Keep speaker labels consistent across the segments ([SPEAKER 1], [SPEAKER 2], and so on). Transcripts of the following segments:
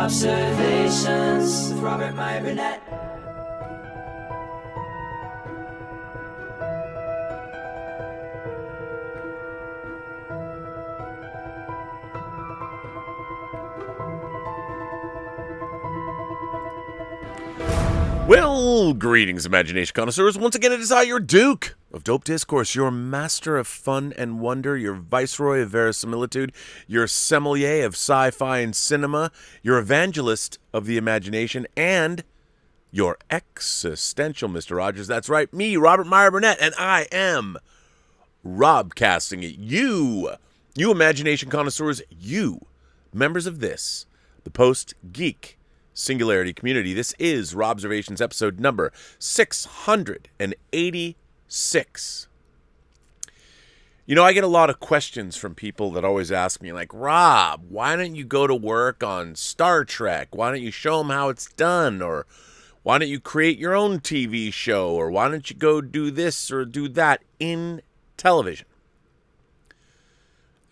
[SPEAKER 1] Robservations with Robert, Meyer, Burnett.
[SPEAKER 2] Well, greetings, imagination connoisseurs. Once again, it is I, your Duke of Dope Discourse, your master of fun and wonder, your viceroy of verisimilitude, your sommelier of sci-fi and cinema, your evangelist of the imagination, and your existential Mr. Rogers. That's right, me, Robert Meyer Burnett, and I am Robcasting it. You imagination connoisseurs, you, members of this, the Post-Geek Singularity community. This is Robservations episode number 686. You know, I get a lot of questions from people that always ask me, like, Rob, why don't you go to work on Star Trek? Why don't you show them how it's done? Or why don't you create your own TV show? Or why don't you go do this or do that in television?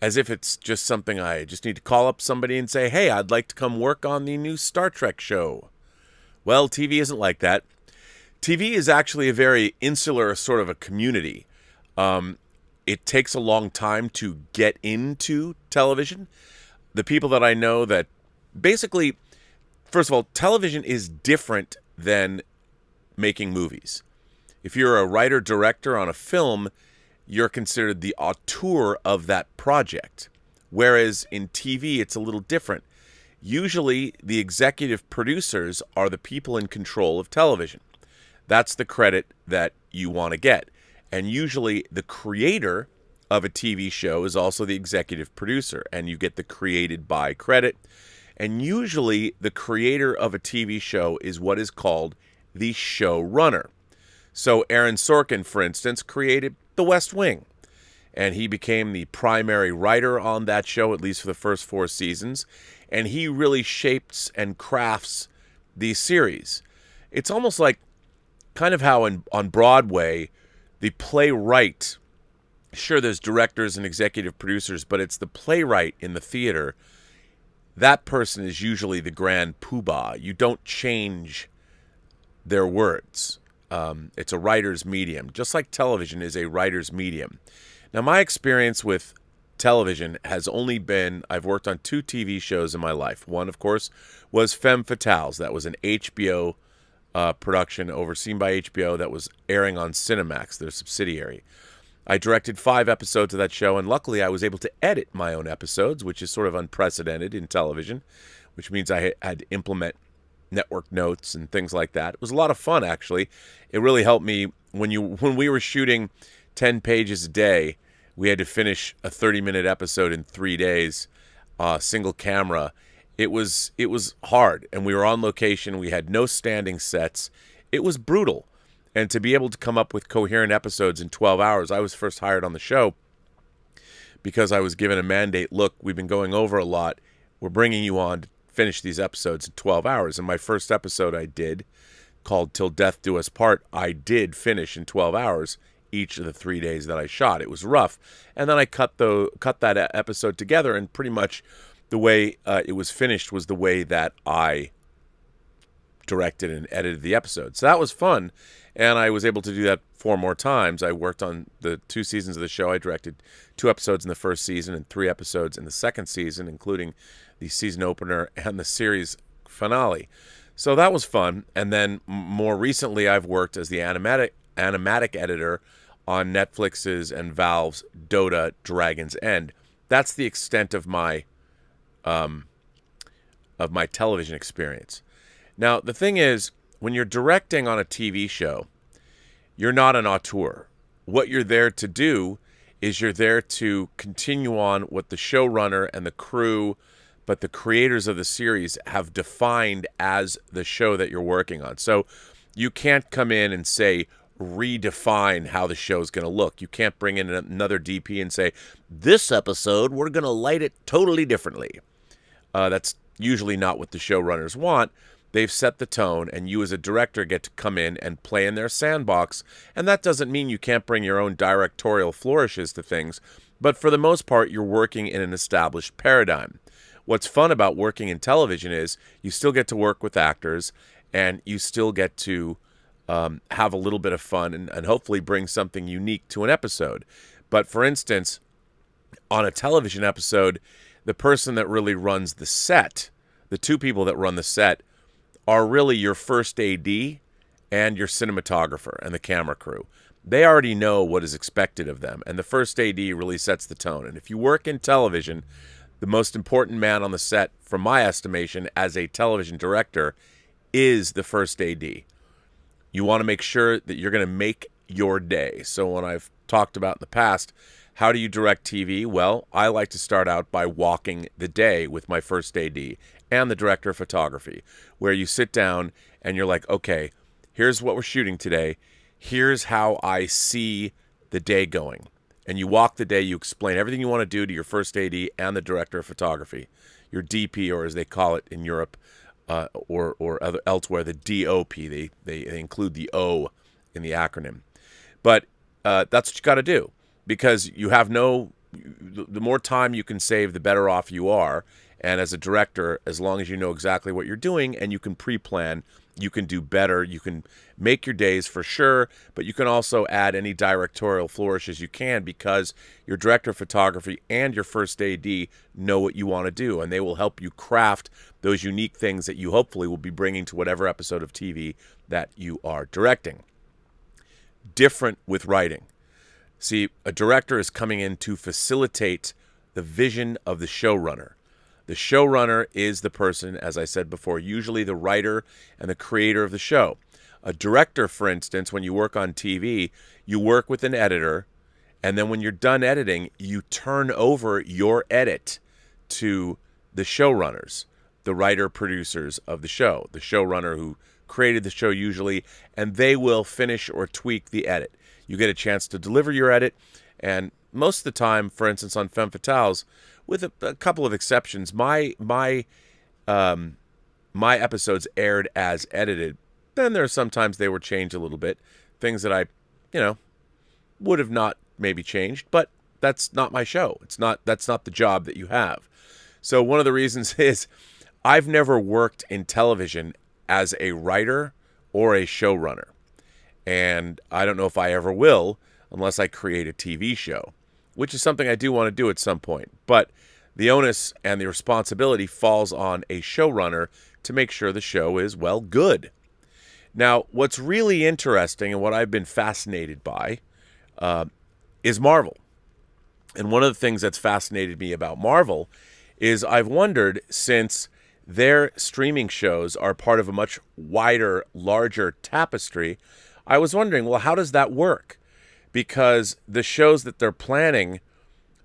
[SPEAKER 2] As if it's just something I just need to call up somebody and say, hey, I'd like to come work on the new Star Trek show. Well, TV isn't like that. TV is actually a very insular sort of a community. It takes a long time to get into television. The people that I know that basically, first of all, television is different than making movies. If you're a writer-director on a film, you're considered the auteur of that project. Whereas in TV, it's a little different. Usually, the executive producers are the people in control of television. That's the credit that you want to get. And usually, the creator of a TV show is also the executive producer, and you get the created by credit. And usually, the creator of a TV show is what is called the showrunner. So Aaron Sorkin, for instance, created The West Wing, and he became the primary writer on that show, at least for the first 4 seasons, and he really shapes and crafts the series. It's almost like kind of how on Broadway, the playwright, sure, there's directors and executive producers, but it's the playwright in the theater. That person is usually the grand poobah. You don't change their words. It's a writer's medium, just like television is a writer's medium. Now, my experience with television has only been, I've worked on 2 TV shows in my life. One, of course, was Femme Fatales. That was an HBO production overseen by HBO that was airing on Cinemax, their subsidiary. I directed 5 episodes of that show, and luckily I was able to edit my own episodes, which is sort of unprecedented in television, which means I had to implement network notes and things like that. It was a lot of fun, actually. It really helped me when we were shooting 10 pages a day. We had to finish a 30-minute episode in 3 days, single camera. It was hard, and we were on location. We had no standing sets. It was brutal. And to be able to come up with coherent episodes in 12 hours, I was first hired on the show because I was given a mandate. Look, we've been going over a lot. We're bringing you on to finish these episodes in 12 hours. And my first episode I did, called Till Death Do Us Part, I did finish in 12 hours each of the 3 days that I shot. It was rough. And then I cut that episode together, and pretty much the way it was finished was the way that I directed and edited the episode. So that was fun, and I was able to do that 4 more times. I worked on the 2 seasons of the show. I directed 2 episodes in the first season and 3 episodes in the second season, including the season opener and the series finale. So that was fun. And then more recently, I've worked as the animatic editor on Netflix's and Valve's Dota Dragon's End. That's the extent of my television experience. Now, the thing is, when you're directing on a TV show, you're not an auteur. What you're there to do is you're there to continue on what the showrunner and the crew, but the creators of the series have defined as the show that you're working on. So you can't come in and say, redefine how the show's going to look. You can't bring in another DP and say, this episode, we're going to light it totally differently. That's usually not what the showrunners want. They've set the tone, and you as a director get to come in and play in their sandbox. And that doesn't mean you can't bring your own directorial flourishes to things, but for the most part, you're working in an established paradigm. what's fun about working in television is you still get to work with actors, and you still get to have a little bit of fun and hopefully bring something unique to an episode. But for instance, on a television episode, the person that really runs the set, the two people that run the set, are really your first AD and your cinematographer and the camera crew. They already know what is expected of them, and the first AD really sets the tone. And if you work in television, the most important man on the set, from my estimation, as a television director, is the first AD. You want to make sure that you're going to make your day. So when I've talked about in the past, how do you direct TV? Well, I like to start out by walking the day with my first AD and the director of photography, where you sit down and you're like, okay, here's what we're shooting today. Here's how I see the day going. And you walk the day, you explain everything you want to do to your first AD and the director of photography, your DP, or as they call it in Europe, or elsewhere, the DOP. They include the O in the acronym. But that's what you got to do, because you have the more time you can save, the better off you are. And as a director, as long as you know exactly what you're doing and you can pre-plan, you can do better. You can make your days for sure, but you can also add any directorial flourishes you can, because your director of photography and your first AD know what you want to do, and they will help you craft those unique things that you hopefully will be bringing to whatever episode of TV that you are directing. Different with writing. See, a director is coming in to facilitate the vision of the showrunner. The showrunner is the person, as I said before, usually the writer and the creator of the show. A director, for instance, when you work on TV, you work with an editor, and then when you're done editing, you turn over your edit to the showrunners, the writer-producers of the show, the showrunner who created the show usually, and they will finish or tweak the edit. You get a chance to deliver your edit, and most of the time, for instance, on Femme Fatales, with a couple of exceptions, my episodes aired as edited. Then there are sometimes they were changed a little bit, things that I, would have not maybe changed, but that's not my show. That's not the job that you have. So one of the reasons is I've never worked in television as a writer or a showrunner, and I don't know if I ever will unless I create a TV show, which is something I do want to do at some point. But the onus and the responsibility falls on a showrunner to make sure the show is, well, good. Now, what's really interesting and what I've been fascinated by is Marvel. And one of the things that's fascinated me about Marvel is I've wondered, since their streaming shows are part of a much wider, larger tapestry, I was wondering, well, how does that work? Because the shows that they're planning,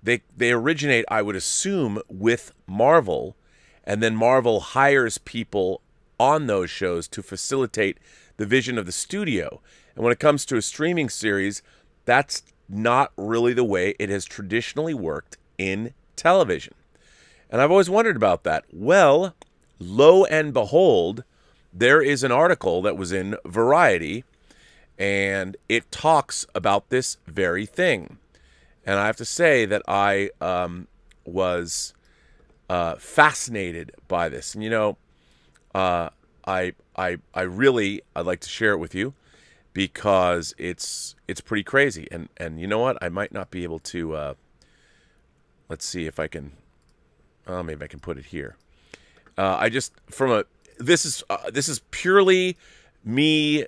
[SPEAKER 2] they originate, I would assume, with Marvel, and then Marvel hires people on those shows to facilitate the vision of the studio. And when it comes to a streaming series, that's not really the way it has traditionally worked in television. And I've always wondered about that. Well, lo and behold, there is an article that was in Variety, and it talks about this very thing. And I have to say that I was fascinated by this. And I'd like to share it with you, because it's pretty crazy. And you know what? I might not be able to. Let's see if I can. Maybe I can put it here. This is purely me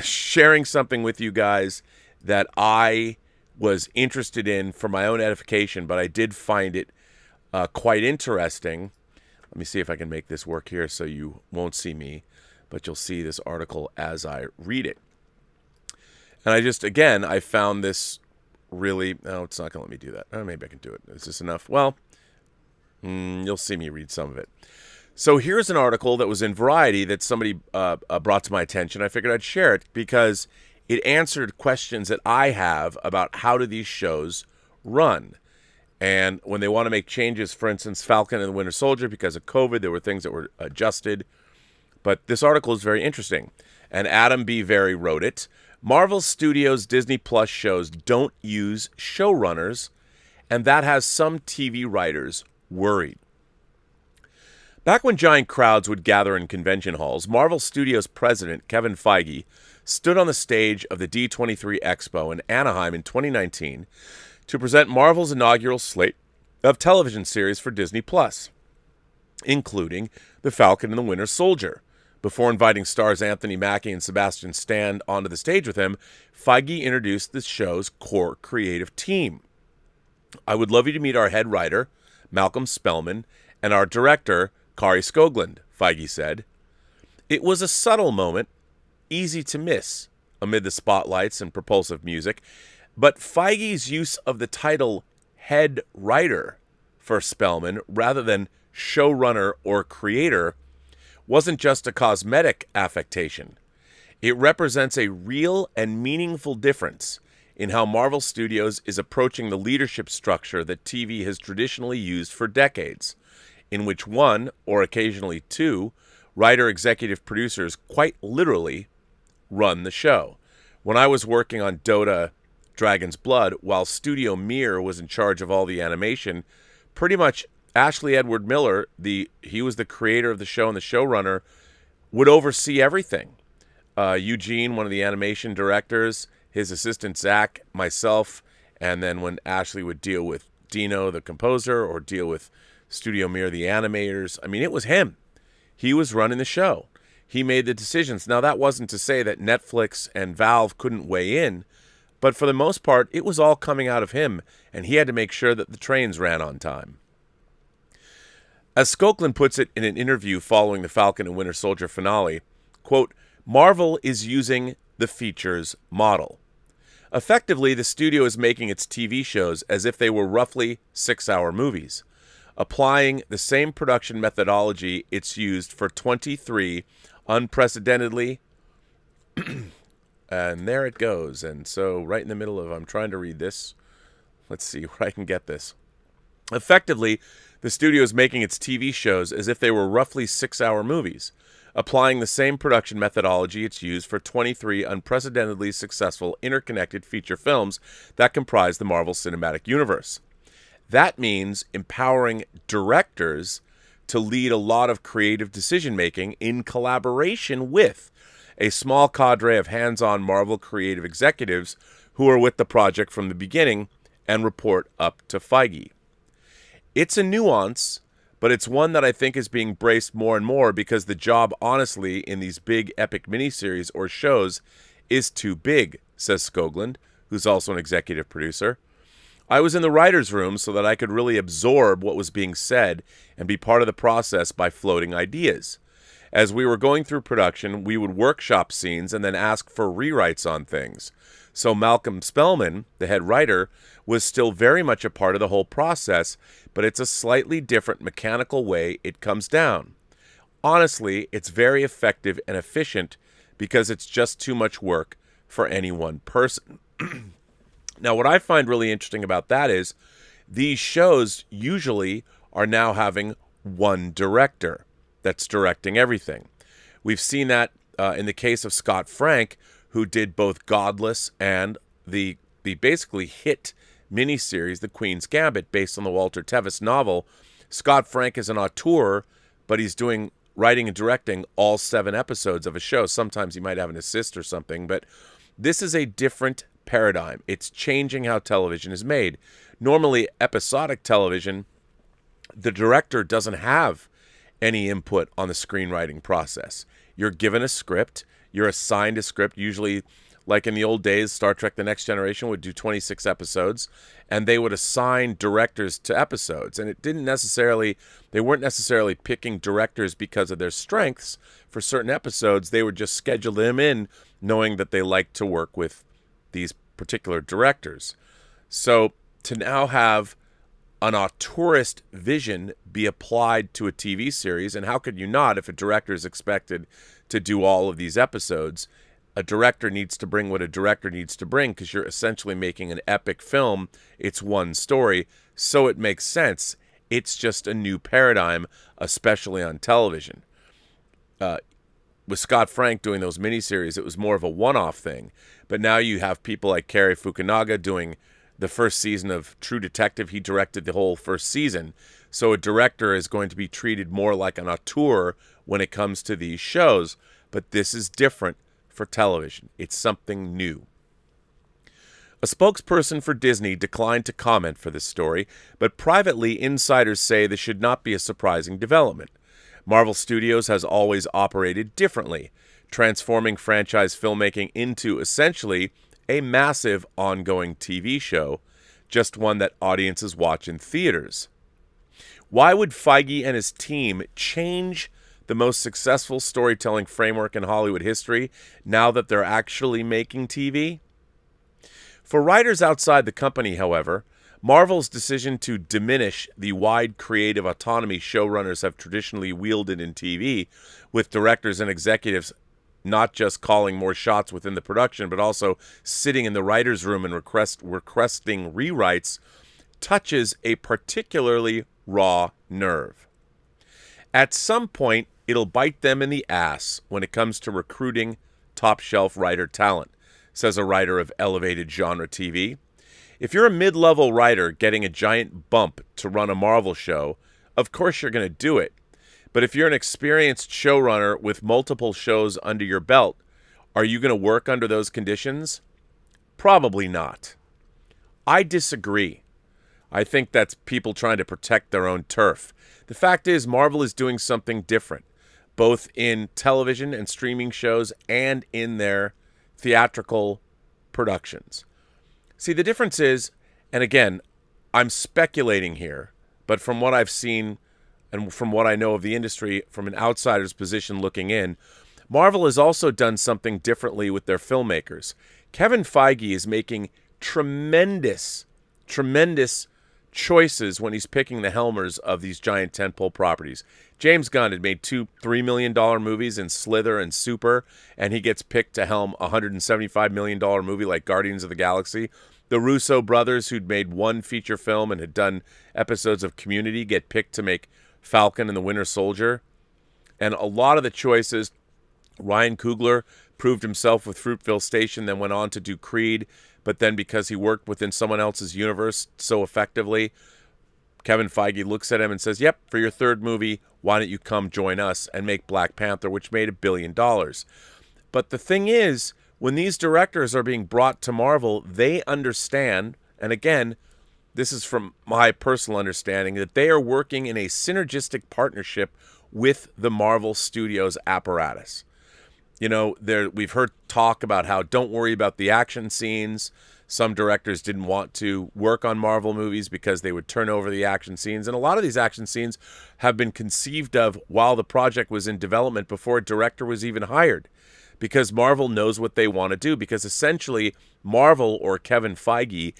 [SPEAKER 2] sharing something with you guys that I was interested in for my own edification, but I did find it quite interesting. Let me see if I can make this work here so you won't see me, but you'll see this article as I read it. And I found this really... No, it's not going to let me do that. Maybe I can do it. Is this enough? Well, you'll see me read some of it. So here's an article that was in Variety that somebody brought to my attention. I figured I'd share it because it answered questions that I have about how do these shows run. And when they want to make changes, for instance, Falcon and the Winter Soldier, because of COVID, there were things that were adjusted. But this article is very interesting. And Adam B. Very wrote it. Marvel Studios' Disney Plus shows don't use showrunners, and that has some TV writers worried. Back when giant crowds would gather in convention halls, Marvel Studios president Kevin Feige stood on the stage of the D23 Expo in Anaheim in 2019 to present Marvel's inaugural slate of television series for Disney+, including The Falcon and the Winter Soldier. Before inviting stars Anthony Mackie and Sebastian Stan onto the stage with him, Feige introduced the show's core creative team. "I would love you to meet our head writer, Malcolm Spellman, and our director, Kari Skoglund," Feige said. It was a subtle moment, easy to miss amid the spotlights and propulsive music, but Feige's use of the title head writer for Spellman rather than showrunner or creator wasn't just a cosmetic affectation. It represents a real and meaningful difference in how Marvel Studios is approaching the leadership structure that TV has traditionally used for decades, in which one, or occasionally two, writer-executive producers quite literally run the show. When I was working on Dota Dragon's Blood, while Studio Mir was in charge of all the animation, pretty much Ashley Edward Miller, he was the creator of the show and the showrunner, would oversee everything. Eugene, one of the animation directors, his assistant Zach, myself, and then when Ashley would deal with Dino, the composer, or deal with Studio Mir, the animators, I mean, it was him. He was running the show. He made the decisions. Now, that wasn't to say that Netflix and Valve couldn't weigh in, but for the most part, it was all coming out of him, and he had to make sure that the trains ran on time. As Skoglund puts it in an interview following the Falcon and Winter Soldier finale, quote, "Marvel is using the features model. Effectively, the studio is making its TV shows as if they were roughly 6-hour movies, applying the same production methodology it's used for 23 unprecedentedly," and there it goes. And so right in the middle of, I'm trying to read this. Let's see where I can get this. Effectively, the studio is making its TV shows as if they were roughly 6-hour movies, applying the same production methodology it's used for 23 unprecedentedly successful interconnected feature films that comprise the Marvel Cinematic Universe. That means empowering directors to lead a lot of creative decision-making in collaboration with a small cadre of hands-on Marvel creative executives who are with the project from the beginning and report up to Feige. It's a nuance, but it's one that I think is being braced more and more because the job, honestly, in these big epic miniseries or shows is too big, says Skoglund, who's also an executive producer. "I was in the writer's room so that I could really absorb what was being said and be part of the process by floating ideas. As we were going through production, we would workshop scenes and then ask for rewrites on things. So Malcolm Spellman, the head writer, was still very much a part of the whole process, but it's a slightly different mechanical way it comes down. Honestly, it's very effective and efficient because it's just too much work for any one person." Now, what I find really interesting about that is these shows usually are now having one director that's directing everything. We've seen that in the case of Scott Frank, who did both Godless and the basically hit miniseries, The Queen's Gambit, based on the Walter Tevis novel. Scott Frank is an auteur, but he's doing writing and directing all 7 episodes of a show. Sometimes he might have an assist or something, but this is a different paradigm. It's changing how television is made. Normally, episodic television, the director doesn't have any input on the screenwriting process. You're given a script, you're assigned a script, usually like in the old days, Star Trek The Next Generation would do 26 episodes, and they would assign directors to episodes. And they weren't necessarily picking directors because of their strengths for certain episodes. They would just schedule them in knowing that they liked to work with these particular directors. So to now have an auteurist vision be applied to a TV series, and how could you not if a director is expected to do all of these episodes? A director needs to bring what a director needs to bring because you're essentially making an epic film. It's one story, so it makes sense. It's just a new paradigm, especially on television. With Scott Frank doing those miniseries, it was more of a one-off thing. But now you have people like Cary Fukunaga doing the first season of True Detective. He directed the whole first season. So a director is going to be treated more like an auteur when it comes to these shows. But this is different for television. It's something new. A spokesperson for Disney declined to comment for this story, but privately, insiders say this should not be a surprising development. Marvel Studios has always operated differently, transforming franchise filmmaking into essentially a massive ongoing TV show, just one that audiences watch in theaters. Why would Feige and his team change the most successful storytelling framework in Hollywood history now that they're actually making TV? For writers outside the company, however, Marvel's decision to diminish the wide creative autonomy showrunners have traditionally wielded in TV, with directors and executives not just calling more shots within the production, but also sitting in the writer's room and requesting rewrites, touches a particularly raw nerve. At some point, it'll bite them in the ass when it comes to recruiting top-shelf writer talent, says a writer of elevated genre TV. If you're a mid-level writer getting a giant bump to run a Marvel show, of course you're going to do it. But if you're an experienced showrunner with multiple shows under your belt, are you going to work under those conditions? Probably not. I disagree. I think that's people trying to protect their own turf. The fact is, Marvel is doing something different, both in television and streaming shows and in their theatrical productions. See, the difference is, and again, I'm speculating here, but from what I've seen and from what I know of the industry from an outsider's position looking in, Marvel has also done something differently with their filmmakers. Kevin Feige is making tremendous choices when he's picking the helmers of these giant tentpole properties. James Gunn had made two $3 million movies in Slither and Super, and he gets picked to helm a $175 million movie like Guardians of the Galaxy. The Russo brothers, who'd made one feature film and had done episodes of Community, get picked to make Falcon and the Winter Soldier. And a lot of the choices, Ryan Coogler proved himself with Fruitville Station, then went on to do Creed, but then because he worked within someone else's universe so effectively, Kevin Feige looks at him and says, yep, for your third movie, why don't you come join us and make Black Panther, which made $1 billion. But the thing is, when these directors are being brought to Marvel, they understand, and again, this is from my personal understanding, that they are working in a synergistic partnership with the Marvel Studios apparatus. You know, we've heard talk about how don't worry about the action scenes. Some directors didn't want to work on Marvel movies because they would turn over the action scenes. And a lot of these action scenes have been conceived of while the project was in development before a director was even hired, because Marvel knows what they want to do. Because essentially, Marvel, or Kevin Feige,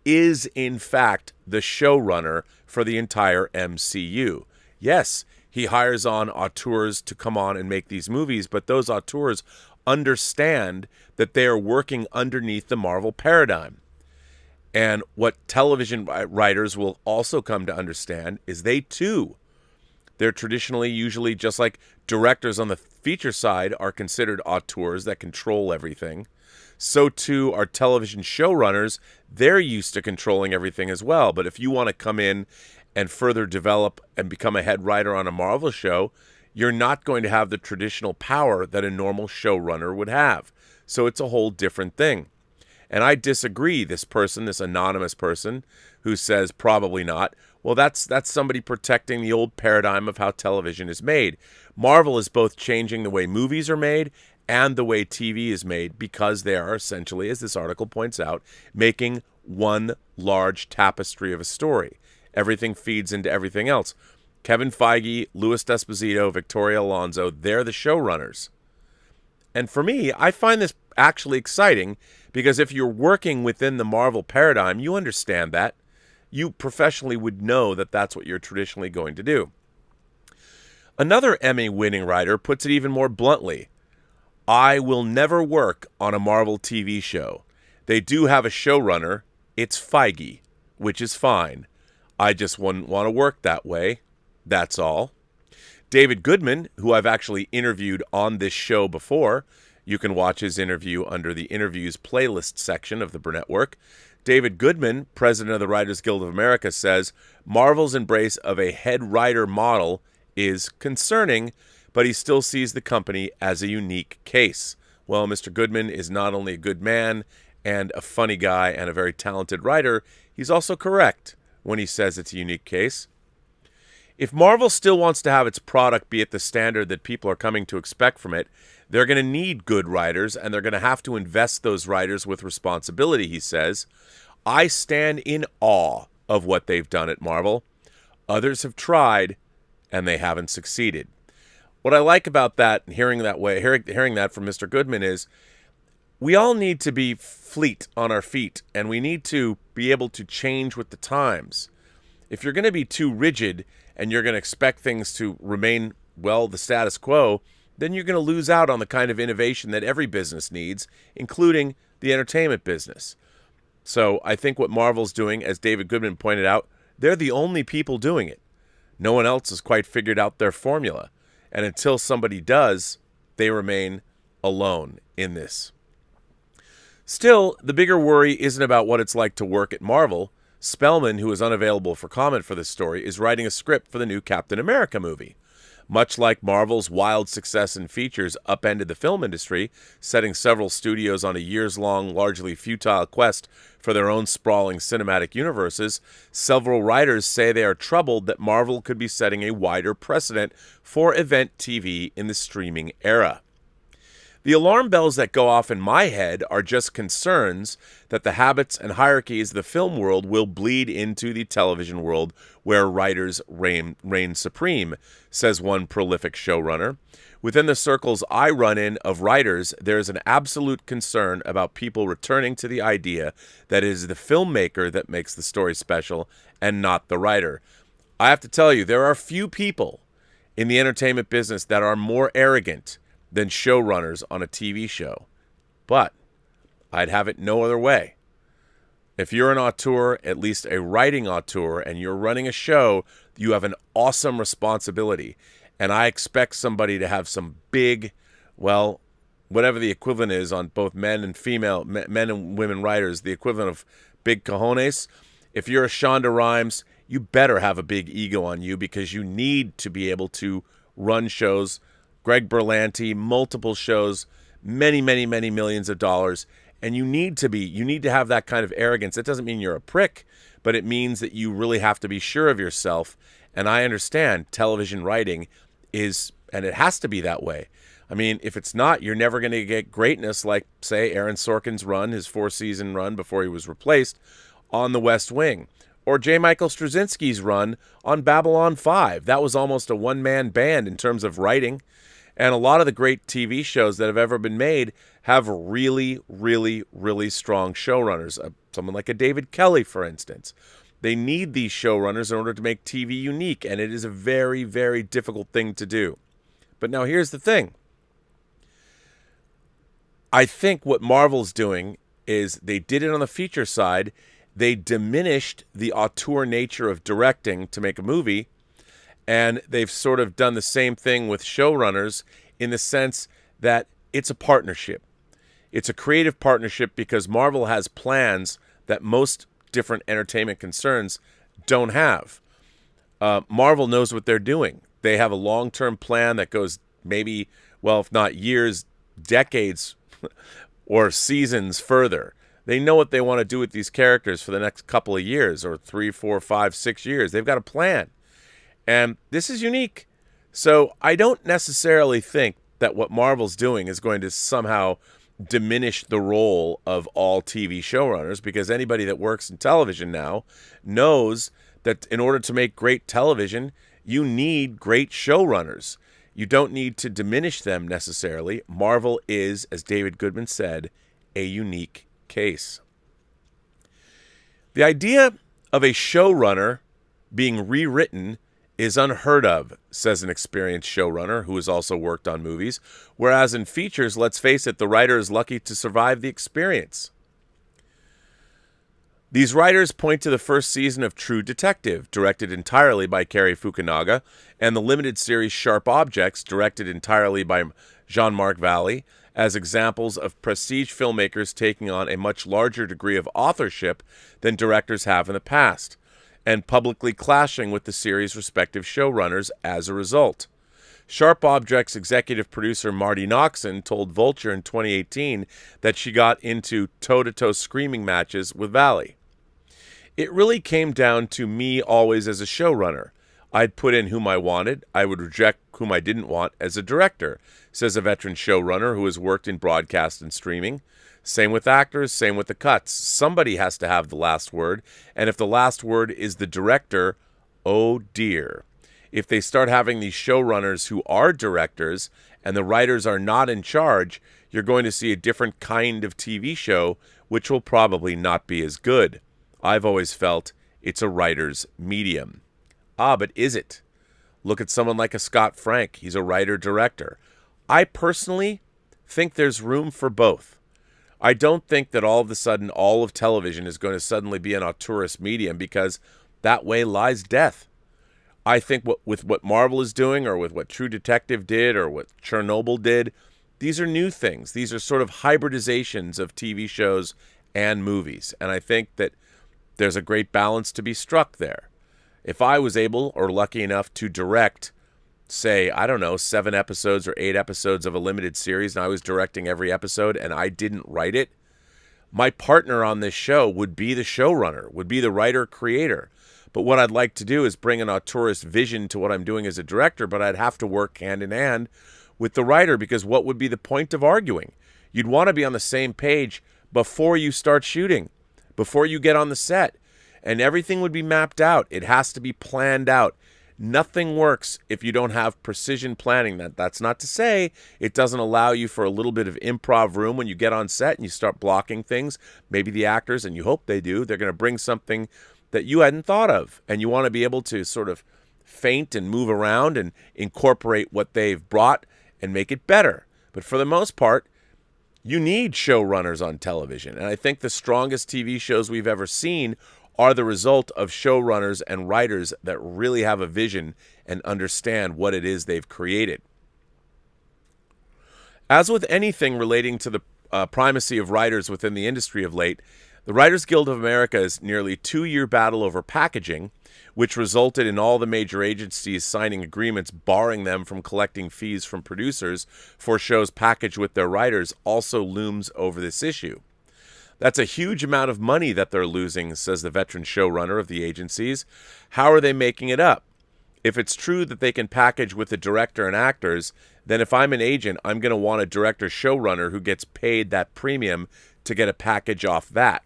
[SPEAKER 2] is in fact the showrunner for the entire MCU. Yes, he hires on auteurs to come on and make these movies, but those auteurs understand that they are working underneath the Marvel paradigm. And what television writers will also come to understand is they're traditionally, usually just like directors on the feature side are considered auteurs that control everything, so too are television showrunners. They're used to controlling everything as well. But if you want to come in and further develop and become a head writer on a Marvel show, you're not going to have the traditional power that a normal showrunner would have. So it's a whole different thing. And I disagree, this anonymous person who says probably not. Well, that's somebody protecting the old paradigm of how television is made. Marvel is both changing the way movies are made and the way TV is made, because they are essentially, as this article points out, making one large tapestry of a story. Everything feeds into everything else. Kevin Feige, Louis D'Esposito, Victoria Alonso, they're the showrunners. And for me, I find this actually exciting, because if you're working within the Marvel paradigm, you understand that. You professionally would know that that's what you're traditionally going to do. Another Emmy-winning writer puts it even more bluntly. I will never work on a Marvel TV show. They do have a showrunner. It's Feige, which is fine. I just wouldn't want to work that way. That's all. David Goodman, who I've actually interviewed on this show before, you can watch his interview under the interviews playlist section of the Burnettwork. David Goodman, president of the Writers Guild of America, says Marvel's embrace of a head writer model is concerning, but he still sees the company as a unique case. Well, Mr. Goodman is not only a good man and a funny guy and a very talented writer, he's also correct when he says it's a unique case. If Marvel still wants to have its product be at the standard that people are coming to expect from it, they're going to need good writers, and they're going to have to invest those writers with responsibility, he says. I stand in awe of what they've done at Marvel. Others have tried, and they haven't succeeded. What I like about that, and hearing that from Mr. Goodman, is we all need to be fleet on our feet, and we need to be able to change with the times. If you're going to be too rigid and you're going to expect things to remain, well, the status quo, then you're going to lose out on the kind of innovation that every business needs, including the entertainment business. So I think what Marvel's doing, as David Goodman pointed out, they're the only people doing it. No one else has quite figured out their formula. And until somebody does, they remain alone in this. Still, the bigger worry isn't about what it's like to work at Marvel. Spellman, who is unavailable for comment for this story, is writing a script for the new Captain America movie. Much like Marvel's wild success in features upended the film industry, setting several studios on a years-long, largely futile quest for their own sprawling cinematic universes, several writers say they are troubled that Marvel could be setting a wider precedent for event TV in the streaming era. The alarm bells that go off in my head are just concerns that the habits and hierarchies of the film world will bleed into the television world where writers reign supreme, says one prolific showrunner. Within the circles I run in of writers, there is an absolute concern about people returning to the idea that it is the filmmaker that makes the story special and not the writer. I have to tell you, there are few people in the entertainment business that are more arrogant than showrunners on a TV show. But I'd have it no other way. If you're an auteur, at least a writing auteur, and you're running a show, you have an awesome responsibility. And I expect somebody to have some big, well, whatever the equivalent is on both men and women writers, the equivalent of big cojones. If you're a Shonda Rhimes, you better have a big ego on you because you need to be able to run shows. Greg Berlanti, multiple shows, many millions of dollars. And you need to have that kind of arrogance. It doesn't mean you're a prick, but it means that you really have to be sure of yourself. And I understand television writing is, and it has to be that way. I mean, if it's not, you're never going to get greatness like, say, Aaron Sorkin's run, his 4-season run before he was replaced on The West Wing. Or J. Michael Straczynski's run on Babylon 5. That was almost a one-man band in terms of writing. And a lot of the great TV shows that have ever been made have really strong showrunners. Someone like a David Kelly, for instance. They need these showrunners in order to make TV unique, and it is a very difficult thing to do. But now here's the thing. I think what Marvel's doing is they did it on the feature side. They diminished the auteur nature of directing to make a movie. And they've sort of done the same thing with showrunners in the sense that it's a partnership. It's a creative partnership because Marvel has plans that most different entertainment concerns don't have. Marvel knows what they're doing. They have a long-term plan that goes maybe, well, if not years, decades, or seasons further. They know what they want to do with these characters for the next couple of years, or 3, 4, 5, 6 years. They've got a plan. And this is unique. So I don't necessarily think that what Marvel's doing is going to somehow diminish the role of all TV showrunners, because anybody that works in television now knows that in order to make great television, you need great showrunners. You don't need to diminish them necessarily. Marvel is, as David Goodman said, a unique case. The idea of a showrunner being rewritten is unheard of, says an experienced showrunner who has also worked on movies, whereas in features, let's face it, the writer is lucky to survive the experience. These writers point to the first season of True Detective, directed entirely by Cary Fukunaga, and the limited series Sharp Objects, directed entirely by Jean-Marc Vallée, as examples of prestige filmmakers taking on a much larger degree of authorship than directors have in the past, and publicly clashing with the series' respective showrunners as a result. Sharp Objects executive producer Marty Noxon told Vulture in 2018 that she got into toe-to-toe screaming matches with Valley. It really came down to me always as a showrunner. I'd put in whom I wanted. I would reject whom I didn't want as a director, says a veteran showrunner who has worked in broadcast and streaming. Same with actors, same with the cuts. Somebody has to have the last word, and if the last word is the director, oh dear. If they start having these showrunners who are directors and the writers are not in charge, you're going to see a different kind of TV show, which will probably not be as good. I've always felt it's a writer's medium. Ah, but is it? Look at someone like a Scott Frank. He's a writer-director. I personally think there's room for both. I don't think that all of a sudden all of television is going to suddenly be an auteurist medium, because that way lies death. I think with what Marvel is doing, or with what True Detective did, or what Chernobyl did, these are new things. These are sort of hybridizations of TV shows and movies. And I think that there's a great balance to be struck there. If I was able or lucky enough to direct, say, 7 episodes or 8 episodes of a limited series, and I was directing every episode and I didn't write it, my partner on this show would be the showrunner, would be the writer-creator. But what I'd like to do is bring an auteurist vision to what I'm doing as a director, but I'd have to work hand in hand with the writer, because what would be the point of arguing? You'd want to be on the same page before you start shooting, before you get on the set. And everything would be mapped out. It has to be planned out. Nothing works if you don't have precision planning. That's not to say it doesn't allow you for a little bit of improv room when you get on set and you start blocking things. Maybe the actors, and you hope they do, they're going to bring something that you hadn't thought of. And you want to be able to sort of feint and move around and incorporate what they've brought and make it better. But for the most part, you need showrunners on television. And I think the strongest TV shows we've ever seen are the result of showrunners and writers that really have a vision and understand what it is they've created. As with anything relating to the primacy of writers within the industry of late, the Writers Guild of America's nearly 2-year battle over packaging, which resulted in all the major agencies signing agreements barring them from collecting fees from producers for shows packaged with their writers, also looms over this issue. That's a huge amount of money that they're losing, says the veteran showrunner of the agencies. How are they making it up? If it's true that they can package with the director and actors, then if I'm an agent, I'm going to want a director showrunner who gets paid that premium to get a package off that.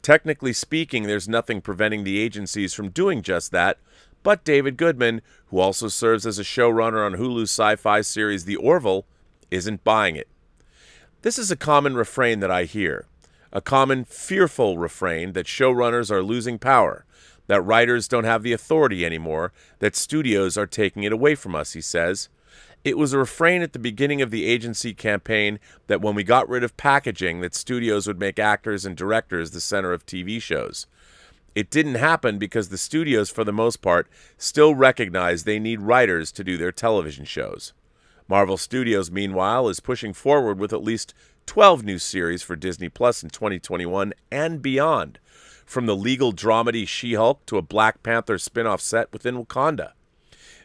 [SPEAKER 2] Technically speaking, there's nothing preventing the agencies from doing just that, but David Goodman, who also serves as a showrunner on Hulu's sci-fi series The Orville, isn't buying it. This is a common refrain that I hear. A common, fearful refrain that showrunners are losing power, that writers don't have the authority anymore, that studios are taking it away from us, he says. It was a refrain at the beginning of the agency campaign that when we got rid of packaging, that studios would make actors and directors the center of TV shows. It didn't happen because the studios, for the most part, still recognize they need writers to do their television shows. Marvel Studios, meanwhile, is pushing forward with at least 12 new series for Disney Plus in 2021 and beyond, from the legal dramedy She-Hulk to a Black Panther spin-off set within Wakanda.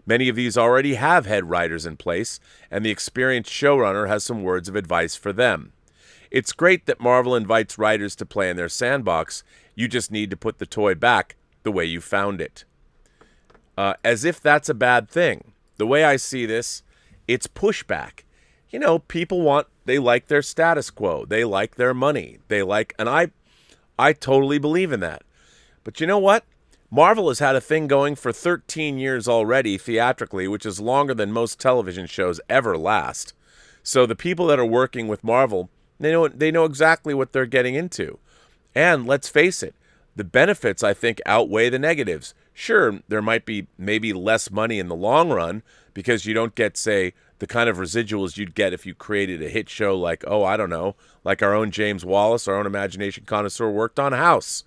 [SPEAKER 2] Many of these already have head writers in place, and the experienced showrunner has some words of advice for them. It's great that Marvel invites writers to play in their sandbox. You just need to put the toy back the way you found it. As if that's a bad thing. The way I see this, it's pushback. You know, they like their status quo. They like their money. And I totally believe in that. But you know what? Marvel has had a thing going for 13 years already theatrically, which is longer than most television shows ever last. So the people that are working with Marvel, they know exactly what they're getting into. And let's face it, the benefits, I think, outweigh the negatives. Sure, there might be maybe less money in the long run because you don't get, say, the kind of residuals you'd get if you created a hit show like, like our own James Wallace, our own imagination connoisseur, worked on House.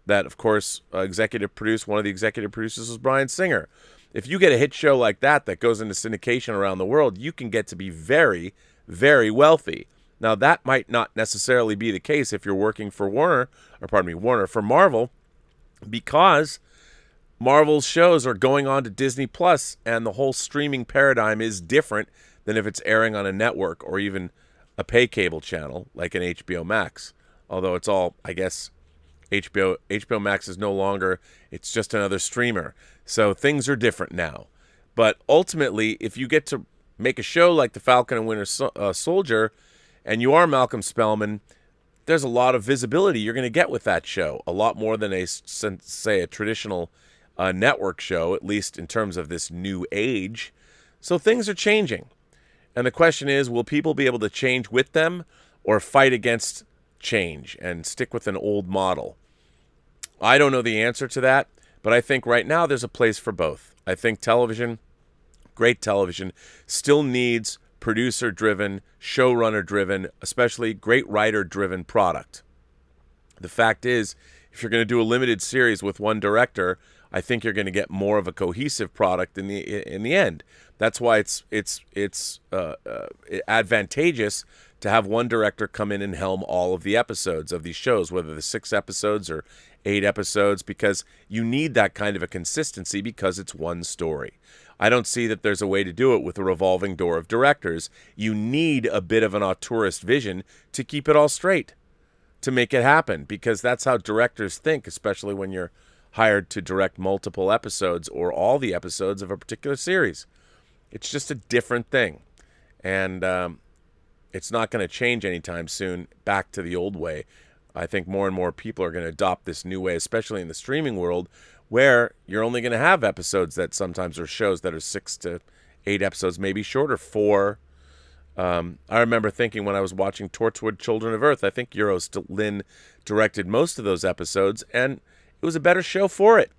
[SPEAKER 2] That, of course, one of the executive producers was Bryan Singer. If you get a hit show like that goes into syndication around the world, you can get to be very, very wealthy. Now, that might not necessarily be the case if you're working for Warner, for Marvel, because Marvel's shows are going on to Disney Plus, and the whole streaming paradigm is different than if it's airing on a network or even a pay cable channel like an HBO Max. Although it's all, I guess, HBO Max is no longer, it's just another streamer. So things are different now. But ultimately, if you get to make a show like The Falcon and Winter Soldier, and you are Malcolm Spellman, there's a lot of visibility you're going to get with that show. A lot more than a traditional network show, at least in terms of this new age. So things are changing. And the question is, will people be able to change with them or fight against change and stick with an old model? I don't know the answer to that, but I think right now there's a place for both. I think television, great television, still needs producer-driven, showrunner-driven, especially great writer-driven product. The fact is, if you're going to do a limited series with one director, I think you're going to get more of a cohesive product in the end. That's why it's advantageous to have one director come in and helm all of the episodes of these shows, whether the 6 episodes or 8 episodes, because you need that kind of a consistency because it's one story. I don't see that there's a way to do it with a revolving door of directors. You need a bit of an auteurist vision to keep it all straight, to make it happen, because that's how directors think, especially when you're hired to direct multiple episodes or all the episodes of a particular series. It's just a different thing. And it's not going to change anytime soon back to the old way. I think more and more people are going to adopt this new way, especially in the streaming world, where you're only going to have episodes that sometimes are shows that are 6 to 8 episodes, maybe shorter, 4. I remember thinking when I was watching Torchwood Children of Earth, I think Euros Lynn directed most of those episodes, and it was a better show for it.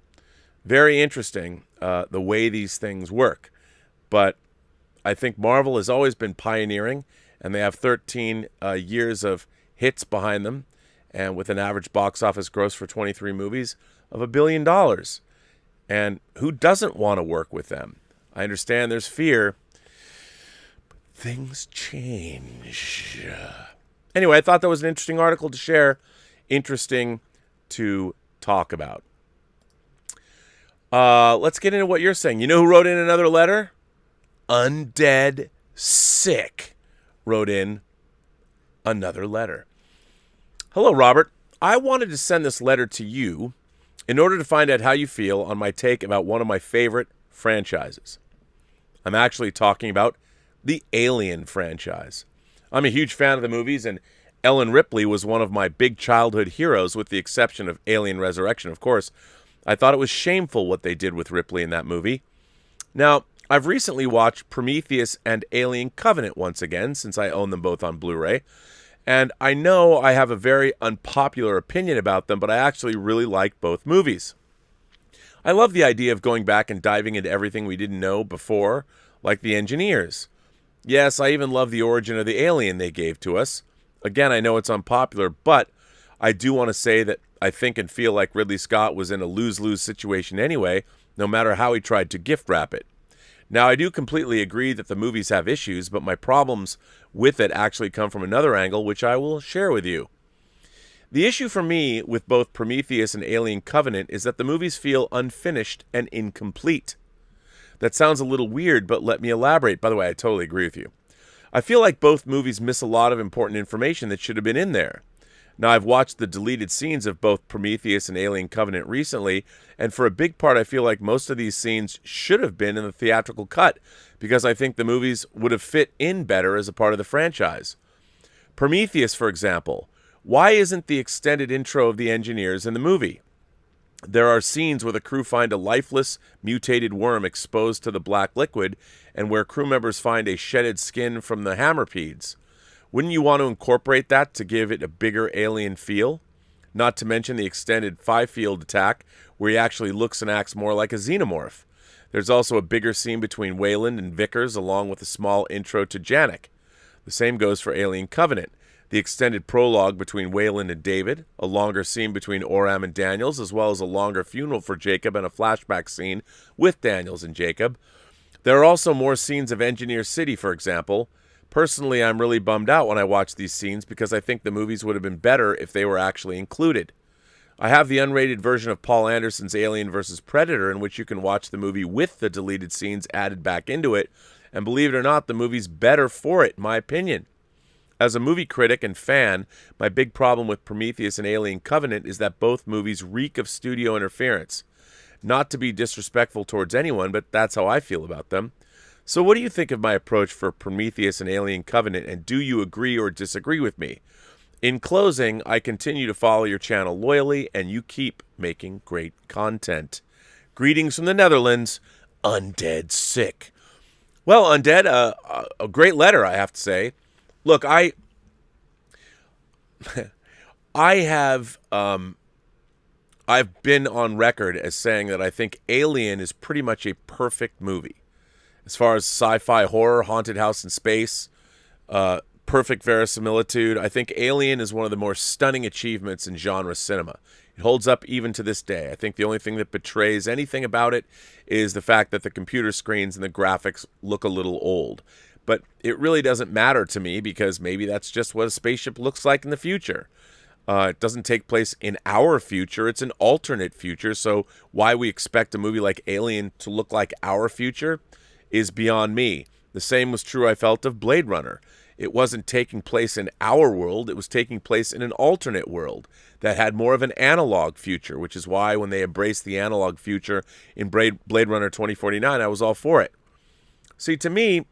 [SPEAKER 2] Very interesting, the way these things work. But I think Marvel has always been pioneering, and they have 13 years of hits behind them, and with an average box office gross for 23 movies of $1 billion. And who doesn't want to work with them? I understand there's fear. Things change. Anyway, I thought that was an interesting article to share. Interesting to talk about. Let's get into what you're saying. You know who wrote in another letter? Undead Sick wrote in another letter. Hello, Robert. I wanted to send this letter to you in order to find out how you feel on my take about one of my favorite franchises. I'm actually talking about the Alien franchise. I'm a huge fan of the movies, and Ellen Ripley was one of my big childhood heroes, with the exception of Alien Resurrection, of course. I thought it was shameful what they did with Ripley in that movie. Now, I've recently watched Prometheus and Alien Covenant once again, since I own them both on Blu-ray. And I know I have a very unpopular opinion about them, but I actually really like both movies. I love the idea of going back and diving into everything we didn't know before, like the engineers. Yes, I even love the origin of the alien they gave to us. Again, I know it's unpopular, but I do want to say that I think and feel like Ridley Scott was in a lose-lose situation anyway, no matter how he tried to gift wrap it. Now, I do completely agree that the movies have issues, but my problems with it actually come from another angle, which I will share with you. The issue for me with both Prometheus and Alien Covenant is that the movies feel unfinished and incomplete. That sounds a little weird, but let me elaborate. By the way, I totally agree with you. I feel like both movies miss a lot of important information that should have been in there. Now, I've watched the deleted scenes of both Prometheus and Alien Covenant recently, and for a big part, I feel like most of these scenes should have been in the theatrical cut, because I think the movies would have fit in better as a part of the franchise. Prometheus, for example. Why isn't the extended intro of the engineers in the movie? There are scenes where the crew find a lifeless, mutated worm exposed to the black liquid, and where crew members find a shedded skin from the hammerpedes. Wouldn't you want to incorporate that to give it a bigger alien feel? Not to mention the extended five-field attack, where he actually looks and acts more like a xenomorph. There's also a bigger scene between Wayland and Vickers, along with a small intro to Janek. The same goes for Alien Covenant. The extended prologue between Wayland and David, a longer scene between Oram and Daniels, as well as a longer funeral for Jacob and a flashback scene with Daniels and Jacob. There are also more scenes of Engineer City, for example, Personally, I'm really bummed out when I watch these scenes because I think the movies would have been better if they were actually included. I have the unrated version of Paul Anderson's Alien vs. Predator, in which you can watch the movie with the deleted scenes added back into it, and believe it or not, the movie's better for it, in my opinion. As a movie critic and fan, my big problem with Prometheus and Alien Covenant is that both movies reek of studio interference. Not to be disrespectful towards anyone, but that's how I feel about them. So what do you think of my approach for Prometheus and Alien Covenant, and do you agree or disagree with me? In closing, I continue to follow your channel loyally, and you keep making great content. Greetings from the Netherlands, Undead Sick. Well, Undead, a great letter, I have to say. Look, I have I've been on record as saying that I think Alien is pretty much a perfect movie. As far as sci-fi horror, haunted house in space, perfect verisimilitude, I think Alien is one of the more stunning achievements in genre cinema. It holds up even to this day. I think the only thing that betrays anything about it is the fact that the computer screens and the graphics look a little old. But it really doesn't matter to me because maybe that's just what a spaceship looks like in the future. It doesn't take place in our future. It's an alternate future. So why we expect a movie like Alien to look like our future is beyond me. The same was true, I felt, of Blade Runner. It wasn't taking place in our world. It was taking place in an alternate world that had more of an analog future, which is why when they embraced the analog future in Blade Runner 2049, I was all for it. See, to me,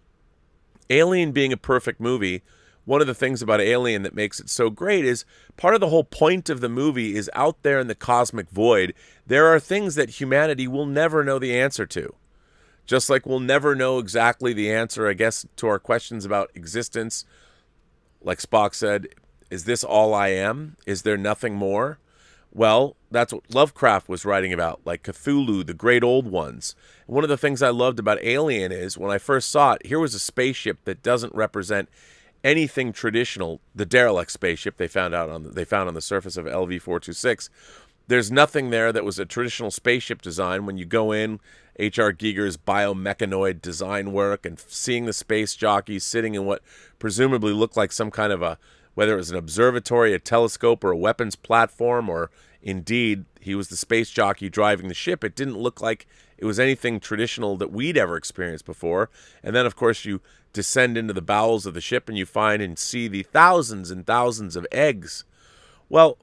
[SPEAKER 2] Alien being a perfect movie, one of the things about Alien that makes it so great is part of the whole point of the movie is out there in the cosmic void, there are things that humanity will never know the answer to. Just like we'll never know exactly the answer, I guess, to our questions about existence. Like Spock said, is this all I am? Is there nothing more? Well, that's what Lovecraft was writing about, like Cthulhu, the great old ones. And one of the things I loved about Alien is when I first saw it, here was a spaceship that doesn't represent anything traditional. The derelict spaceship they found on the surface of LV-426. There's nothing there that was a traditional spaceship design. When you go in, H.R. Giger's biomechanoid design work and seeing the space jockeys sitting in what presumably looked like some kind of whether it was an observatory, a telescope, or a weapons platform, or indeed he was the space jockey driving the ship, it didn't look like it was anything traditional that we'd ever experienced before. And then, of course, you descend into the bowels of the ship and you find and see the thousands and thousands of eggs. Well,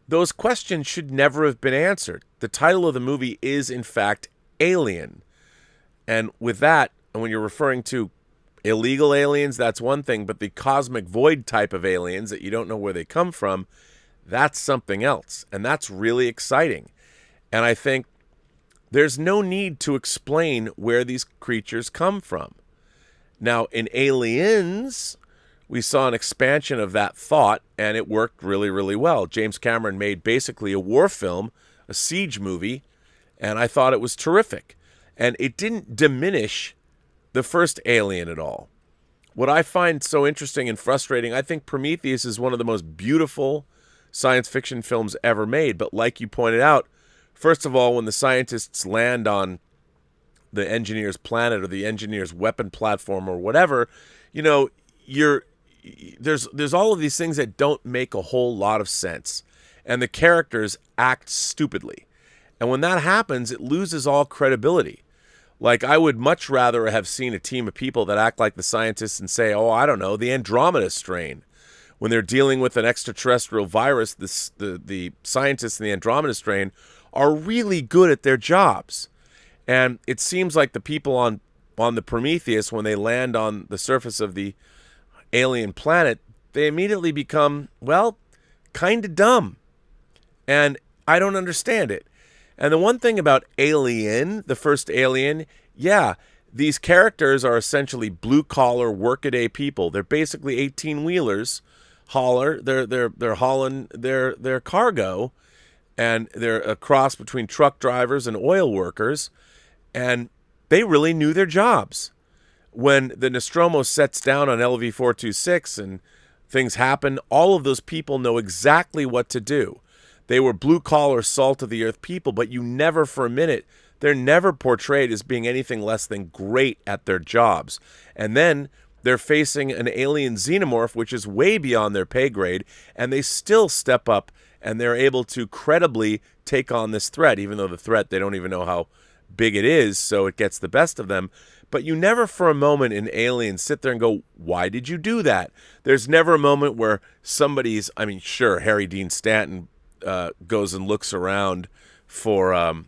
[SPEAKER 2] those questions should never have been answered. The title of the movie is, in fact, Alien. And with that, and when you're referring to illegal aliens, that's one thing, but the cosmic void type of aliens that you don't know where they come from, that's something else. And that's really exciting. And I think there's no need to explain where these creatures come from. Now, in Aliens, we saw an expansion of that thought, and it worked really, really well. James Cameron made basically a war film, a siege movie, and I thought it was terrific. And it didn't diminish the first Alien at all. What I find so interesting and frustrating, I think Prometheus is one of the most beautiful science fiction films ever made. But like you pointed out, first of all, when the scientists land on the engineer's planet or the engineer's weapon platform or whatever, you know, there's all of these things that don't make a whole lot of sense. And the characters act stupidly. And when that happens, it loses all credibility. Like, I would much rather have seen a team of people that act like the scientists and say, oh, I don't know, the Andromeda strain. When they're dealing with an extraterrestrial virus, the scientists in the Andromeda strain are really good at their jobs. And it seems like the people on the Prometheus, when they land on the surface of the alien planet, they immediately become, well, kind of dumb. And I don't understand it. And the one thing about Alien, the first Alien, yeah, these characters are essentially blue-collar, workaday people. They're basically 18-wheelers. They're hauling their cargo, and they're a cross between truck drivers and oil workers, and they really knew their jobs. When the Nostromo sets down on LV-426 and things happen, all of those people know exactly what to do. They were blue-collar, salt-of-the-earth people, but you never for a minute, they're never portrayed as being anything less than great at their jobs. And then they're facing an alien xenomorph, which is way beyond their pay grade, and they still step up and they're able to credibly take on this threat, even though the threat, they don't even know how big it is, so it gets the best of them. But you never for a moment in Alien sit there and go, why did you do that? There's never a moment where somebody's, I mean, sure, Harry Dean Stanton goes and looks around for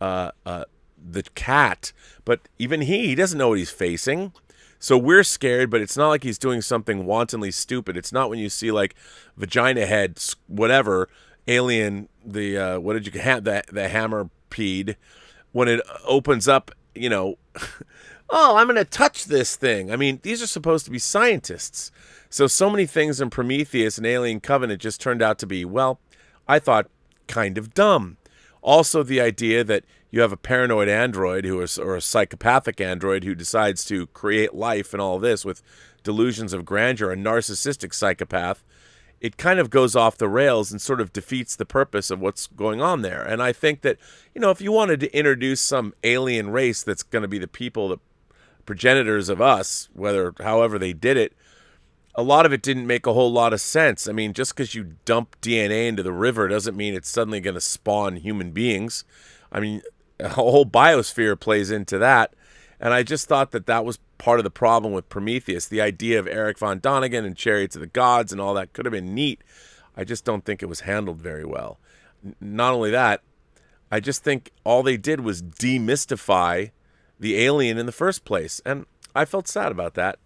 [SPEAKER 2] the cat, but even he doesn't know what he's facing. So we're scared, but it's not like he's doing something wantonly stupid. It's not when you see like vagina head, whatever, alien, the what did you the hammer peed, when it opens up, you know, oh, I'm going to touch this thing. I mean, these are supposed to be scientists. So many things in Prometheus and Alien Covenant just turned out to be, well, I thought, kind of dumb. Also, the idea that you have a paranoid android or a psychopathic android who decides to create life and all this with delusions of grandeur, a narcissistic psychopath, it kind of goes off the rails and sort of defeats the purpose of what's going on there. And I think that, you know, if you wanted to introduce some alien race that's going to be the people, the progenitors of us, however they did it, a lot of it didn't make a whole lot of sense. I mean, just because you dump DNA into the river doesn't mean it's suddenly going to spawn human beings. I mean, a whole biosphere plays into that. And I just thought that was part of the problem with Prometheus. The idea of Eric von Däniken and Chariots of the Gods and all that could have been neat. I just don't think it was handled very well. Not only that, I just think all they did was demystify the alien in the first place. And I felt sad about that.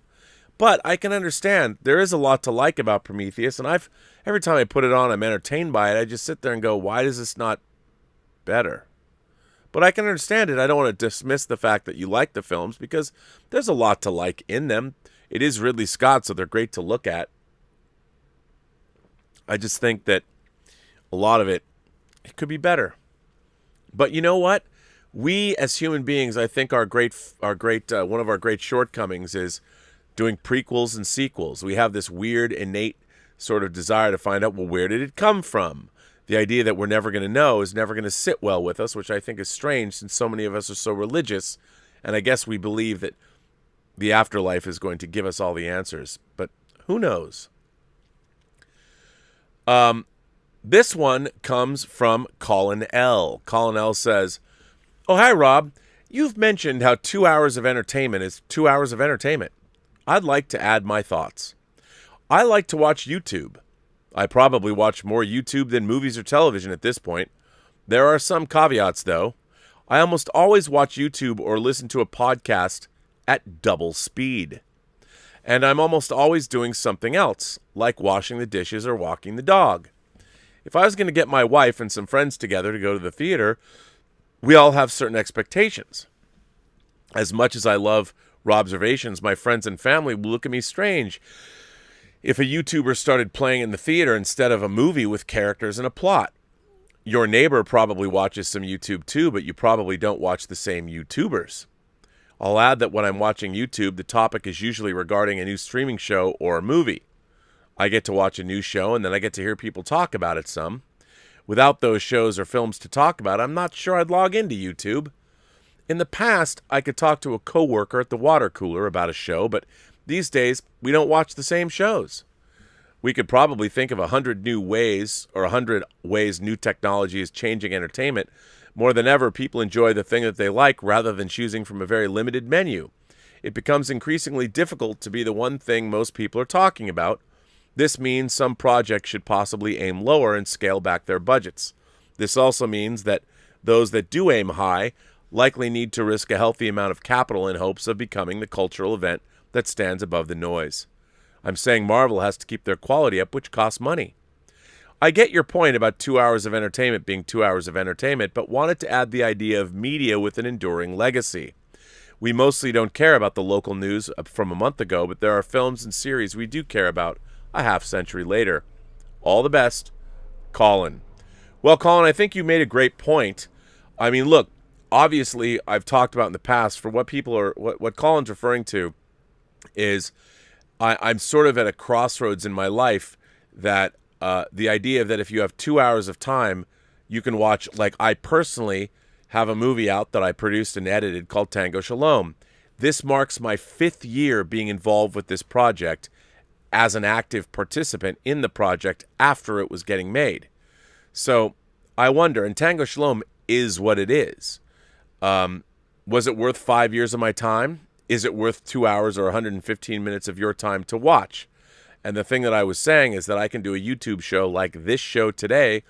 [SPEAKER 2] But I can understand there is a lot to like about Prometheus, and every time I put it on, I'm entertained by it. I just sit there and go, why is this not better? But I can understand it. I don't want to dismiss the fact that you like the films because there's a lot to like in them. It is Ridley Scott, so they're great to look at. I just think that a lot of it could be better. But you know what? We as human beings, I think one of our great shortcomings is doing prequels and sequels. We have this weird, innate sort of desire to find out, well, where did it come from? The idea that we're never going to know is never going to sit well with us, which I think is strange since so many of us are so religious. And I guess we believe that the afterlife is going to give us all the answers. But who knows? This one comes from Colin L. Colin L says, oh, hi, Rob. You've mentioned how 2 hours of entertainment is 2 hours of entertainment. I'd like to add my thoughts. I like to watch YouTube. I probably watch more YouTube than movies or television at this point. There are some caveats, though. I almost always watch YouTube or listen to a podcast at double speed. And I'm almost always doing something else, like washing the dishes or walking the dog. If I was going to get my wife and some friends together to go to the theater, we all have certain expectations. As much as I love Robservations, my friends and family will look at me strange if a YouTuber started playing in the theater instead of a movie with characters and a plot. Your neighbor probably watches some YouTube too, but you probably don't watch the same YouTubers. I'll add that when I'm watching YouTube, the topic is usually regarding a new streaming show or a movie. I get to watch a new show and then I get to hear people talk about it some. Without those shows or films to talk about, I'm not sure I'd log into YouTube. In the past, I could talk to a coworker at the water cooler about a show, but these days, we don't watch the same shows. We could probably think of 100 new ways, or 100 ways new technology is changing entertainment. More than ever, people enjoy the thing that they like rather than choosing from a very limited menu. It becomes increasingly difficult to be the one thing most people are talking about. This means some projects should possibly aim lower and scale back their budgets. This also means that those that do aim high likely need to risk a healthy amount of capital in hopes of becoming the cultural event that stands above the noise. I'm saying Marvel has to keep their quality up, which costs money. I get your point about 2 hours of entertainment being 2 hours of entertainment, but wanted to add the idea of media with an enduring legacy. We mostly don't care about the local news from a month ago, but there are films and series we do care about a half-century later. All the best, Colin. Well, Colin, I think you made a great point. I mean, look, obviously, I've talked about in the past, for what Colin's referring to is I'm sort of at a crossroads in my life that the idea that if you have 2 hours of time, you can watch, like I personally have a movie out that I produced and edited called Tango Shalom. This marks my 5th year being involved with this project as an active participant in the project after it was getting made. So I wonder, and Tango Shalom is what it is. Was it worth 5 years of my time? Is it worth 2 hours or 115 minutes of your time to watch? And the thing that I was saying is that I can do a YouTube show like this show today.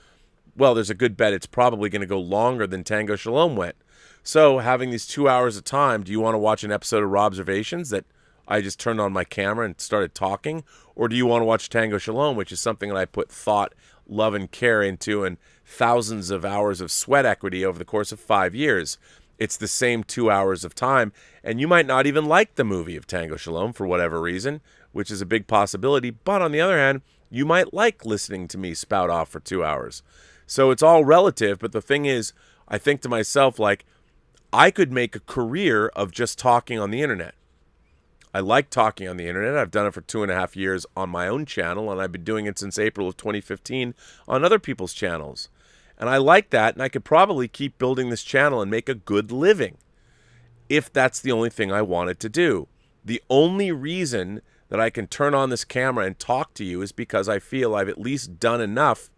[SPEAKER 2] Well, there's a good bet it's probably going to go longer than Tango Shalom went. So having these 2 hours of time, do you want to watch an episode of Robservations that I just turned on my camera and started talking? Or do you want to watch Tango Shalom, which is something that I put thought, love, and care into, and thousands of hours of sweat equity over the course of 5 years? It's the same 2 hours of time, and you might not even like the movie of Tango Shalom for whatever reason, which is a big possibility. But on the other hand, you might like listening to me spout off for 2 hours. So it's all relative, but the thing is, I think to myself, like, I could make a career of just talking on the internet. I like talking on the internet. I've done it for 2.5 years on my own channel, and I've been doing it since April of 2015 on other people's channels. And I like that, and I could probably keep building this channel and make a good living if that's the only thing I wanted to do. The only reason that I can turn on this camera and talk to you is because I feel I've at least done enough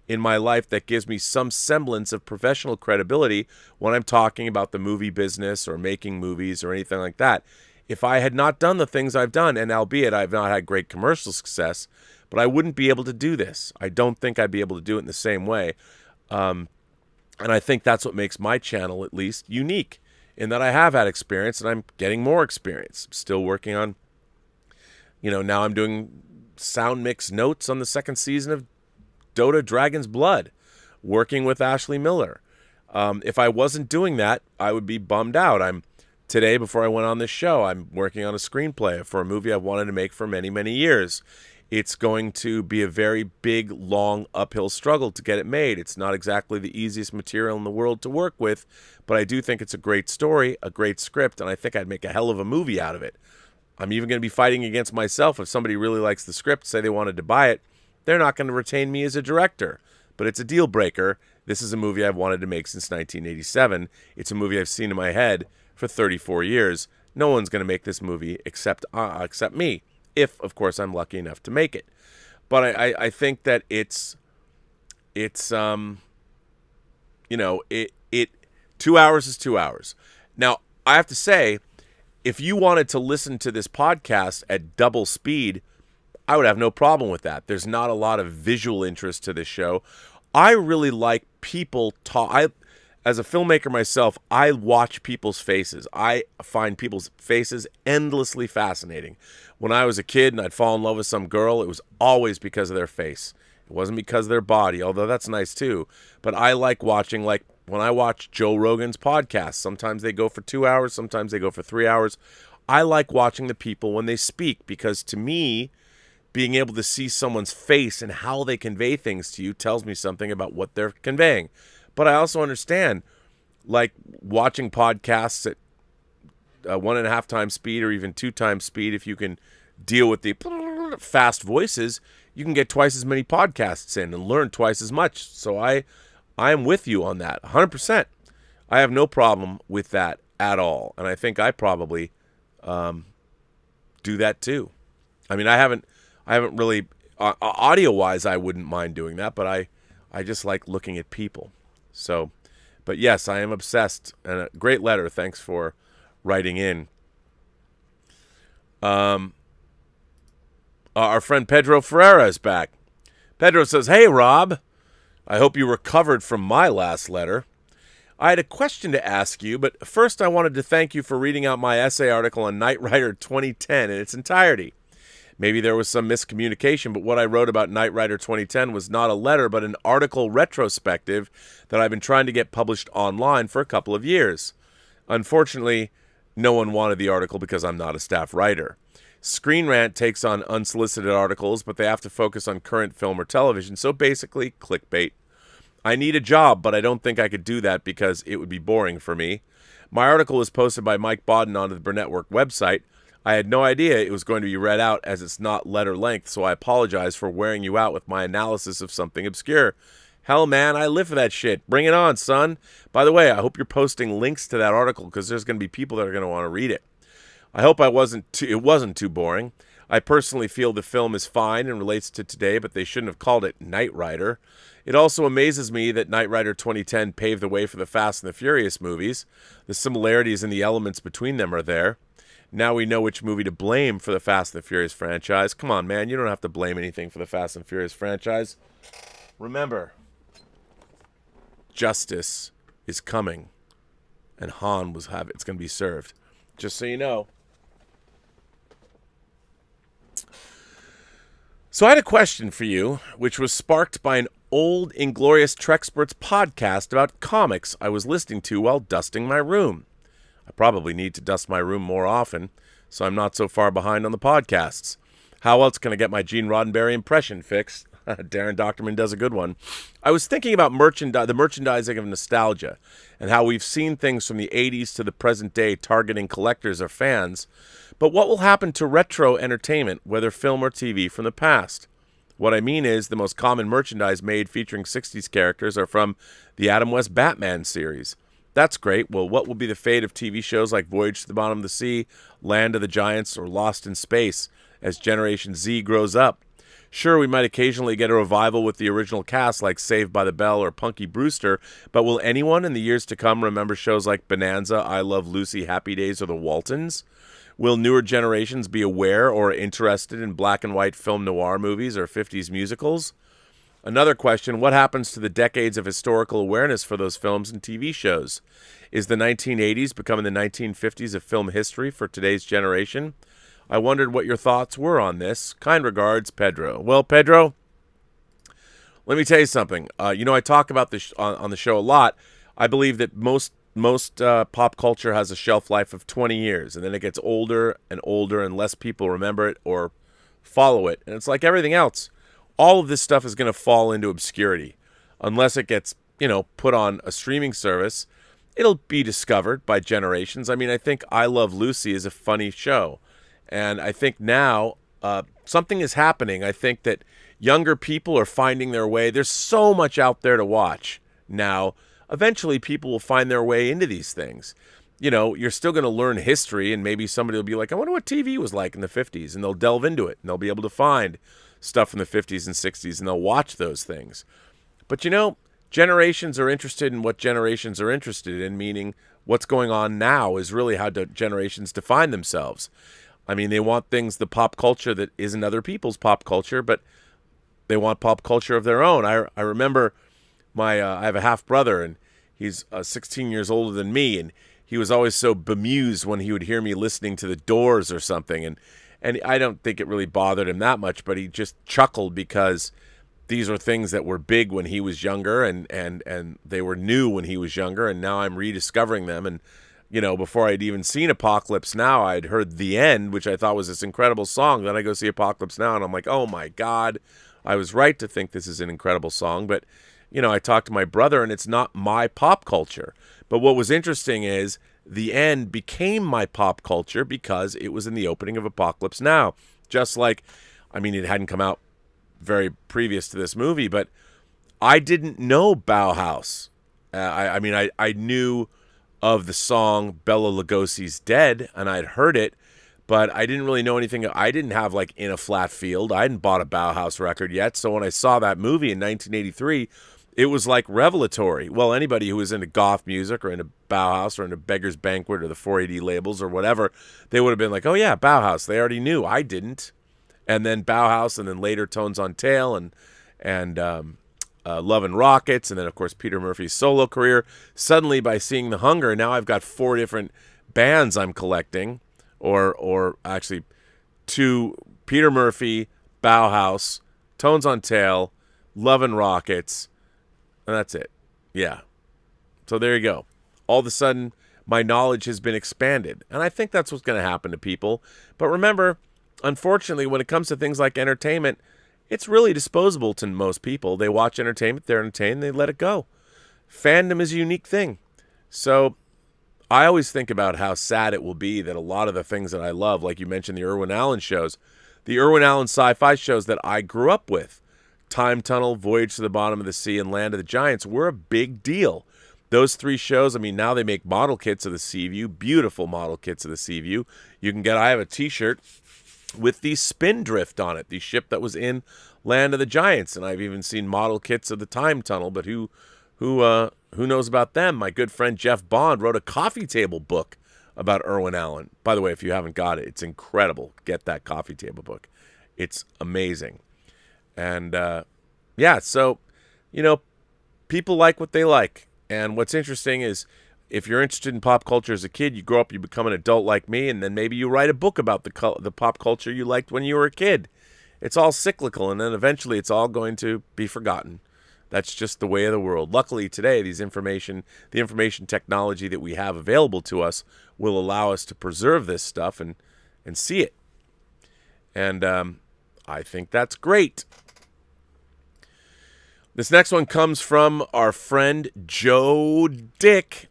[SPEAKER 2] in my life that gives me some semblance of professional credibility when I'm talking about the movie business or making movies or anything like that. If I had not done the things I've done, and albeit I've not had great commercial success, but I wouldn't be able to do this. I don't think I'd be able to do it in the same way. And I think that's what makes my channel, at least, unique, in that I have had experience and I'm getting more experience. I'm still working on, now I'm doing sound mix notes on the 2nd season of Dota Dragon's Blood, working with Ashley Miller. If I wasn't doing that, I would be bummed out. Today, before I went on this show, I'm working on a screenplay for a movie I've wanted to make for many, many years. It's going to be a very big, long, uphill struggle to get it made. It's not exactly the easiest material in the world to work with, but I do think it's a great story, a great script, and I think I'd make a hell of a movie out of it. I'm even going to be fighting against myself. If somebody really likes the script, say they wanted to buy it, they're not going to retain me as a director. But it's a deal breaker. This is a movie I've wanted to make since 1987. It's a movie I've seen in my head for 34 years. No one's going to make this movie except me. If, of course, I'm lucky enough to make it. But I think that it's 2 hours is 2 hours. Now, I have to say, if you wanted to listen to this podcast at double speed, I would have no problem with that. There's not a lot of visual interest to this show. I really like people talk. As a filmmaker myself, I watch people's faces. I find people's faces endlessly fascinating. When I was a kid and I'd fall in love with some girl, it was always because of their face. It wasn't because of their body, although that's nice too. But I like watching, like when I watch Joe Rogan's podcast, sometimes they go for 2 hours, sometimes they go for 3 hours. I like watching the people when they speak because to me, being able to see someone's face and how they convey things to you tells me something about what they're conveying. But I also understand, like watching podcasts at 1.5 times speed or even 2 times speed, if you can deal with the fast voices, you can get twice as many podcasts in and learn twice as much. So I am with you on that, 100%. I have no problem with that at all. And I think I probably do that too. I mean, I haven't really, audio-wise, I wouldn't mind doing that, but I just like looking at people. So, but yes, I am obsessed. And a great letter. Thanks for writing in. Our friend Pedro Ferreira is back. Pedro says, "Hey, Rob. I hope you recovered from my last letter. I had a question to ask you, but first I wanted to thank you for reading out my essay article on Knight Rider 2010 in its entirety. Maybe there was some miscommunication, but what I wrote about Knight Rider 2010 was not a letter, but an article retrospective that I've been trying to get published online for a couple of years. Unfortunately, no one wanted the article because I'm not a staff writer. Screen Rant takes on unsolicited articles, but they have to focus on current film or television, so basically clickbait. I need a job, but I don't think I could do that because it would be boring for me. My article was posted by Mike Bodden onto the Burnettwork website. I had no idea it was going to be read out as it's not letter length, so I apologize for wearing you out with my analysis of something obscure. Hell, man, I live for that shit. Bring it on, son. By the way, I hope you're posting links to that article because there's going to be people that are going to want to read it. I hope it wasn't too boring. I personally feel the film is fine and relates to today, but they shouldn't have called it Knight Rider. It also amazes me that Knight Rider 2010 paved the way for the Fast and the Furious movies. The similarities and the elements between them are there. Now we know which movie to blame for the Fast and the Furious franchise. Come on, man, you don't have to blame anything for the Fast and Furious franchise. Remember, justice is coming, and Han it's going to be served. Just so you know. So I had a question for you, which was sparked by an old Inglorious Trexperts podcast about comics I was listening to while dusting my room. I probably need to dust my room more often, so I'm not so far behind on the podcasts. How else can I get my Gene Roddenberry impression fixed? Darren Doctorman does a good one. I was thinking about the merchandising of nostalgia and how we've seen things from the 80s to the present day targeting collectors or fans. But what will happen to retro entertainment, whether film or TV, from the past? What I mean is the most common merchandise made featuring 60s characters are from the Adam West Batman series. That's great. Well, what will be the fate of TV shows like Voyage to the Bottom of the Sea, Land of the Giants, or Lost in Space as Generation Z grows up? Sure, we might occasionally get a revival with the original cast like Saved by the Bell or Punky Brewster, but will anyone in the years to come remember shows like Bonanza, I Love Lucy, Happy Days, or The Waltons? Will newer generations be aware or interested in black and white film noir movies or 50s musicals? Another question, what happens to the decades of historical awareness for those films and TV shows? Is the 1980s becoming the 1950s of film history for today's generation? I wondered what your thoughts were on this. Kind regards, Pedro. Well, Pedro, let me tell you something. I talk about this on the show a lot. I believe that most pop culture has a shelf life of 20 years, and then it gets older and older, and less people remember it or follow it. And it's like everything else. All of this stuff is going to fall into obscurity unless it gets, put on a streaming service. It'll be discovered by generations. I mean, I think I Love Lucy is a funny show. And I think now something is happening. I think that younger people are finding their way. There's so much out there to watch now. Eventually, people will find their way into these things. You're still going to learn history, and maybe somebody will be like, I wonder what TV was like in the 50s, and they'll delve into it, and they'll be able to find stuff from the 50s and 60s, and they'll watch those things. But, generations are interested in what generations are interested in, meaning what's going on now is really how generations define themselves. I mean, they want the pop culture that isn't other people's pop culture, but they want pop culture of their own. I remember I have a half brother, and he's 16 years older than me, and he was always so bemused when he would hear me listening to The Doors or something, and I don't think it really bothered him that much, but he just chuckled because these were things that were big when he was younger, and they were new when he was younger, and now I'm rediscovering them. And before I'd even seen Apocalypse Now, I'd heard The End, which I thought was this incredible song. Then I go see Apocalypse Now, and I'm like, oh my God, I was right to think this is an incredible song. But, I talked to my brother, and it's not my pop culture. But what was interesting is The End became my pop culture because it was in the opening of Apocalypse Now. Just like, it hadn't come out very previous to this movie, but I didn't know Bauhaus. I knew of the song Bela Lugosi's Dead, and I'd heard it, but I didn't really know anything. I didn't have In a Flat Field. I hadn't bought a Bauhaus record yet, so when I saw that movie in 1983, it was revelatory. Well, anybody who was into goth music or into Bauhaus or into Beggar's Banquet or the 4AD labels or whatever, they would have been like, oh yeah, Bauhaus. They already knew. I didn't. And then Bauhaus, and then later Tones on Tail, and Love and Rockets, and then, of course, Peter Murphy's solo career. Suddenly, by seeing The Hunger, now I've got 4 different bands I'm collecting, or actually 2, Peter Murphy, Bauhaus, Tones on Tail, Love and Rockets, and that's it. Yeah. So there you go. All of a sudden, my knowledge has been expanded, and I think that's what's going to happen to people. But remember, unfortunately, when it comes to things like entertainment, it's really disposable to most people. They watch entertainment, they're entertained, they let it go. Fandom is a unique thing. So I always think about how sad it will be that a lot of the things that I love, like you mentioned the Irwin Allen shows, the Irwin Allen sci-fi shows that I grew up with, Time Tunnel, Voyage to the Bottom of the Sea, and Land of the Giants, were a big deal. those 3 shows, I mean, now they make model kits of the Seaview, beautiful model kits of the Seaview. You can get, I have a t-shirt with the Spindrift on it, the ship that was in Land of the Giants, and I've even seen model kits of the Time Tunnel, but who knows about them? My good friend Jeff Bond wrote a coffee table book about Irwin Allen. By the way, if you haven't got it, it's incredible. Get that coffee table book. It's amazing. And, so, people like what they like. And what's interesting is if you're interested in pop culture as a kid, you grow up, you become an adult like me, and then maybe you write a book about the pop culture you liked when you were a kid. It's all cyclical, and then eventually it's all going to be forgotten. That's just the way of the world. Luckily today, the information technology that we have available to us will allow us to preserve this stuff and see it. And I think that's great. This next one comes from our friend Joe Dick.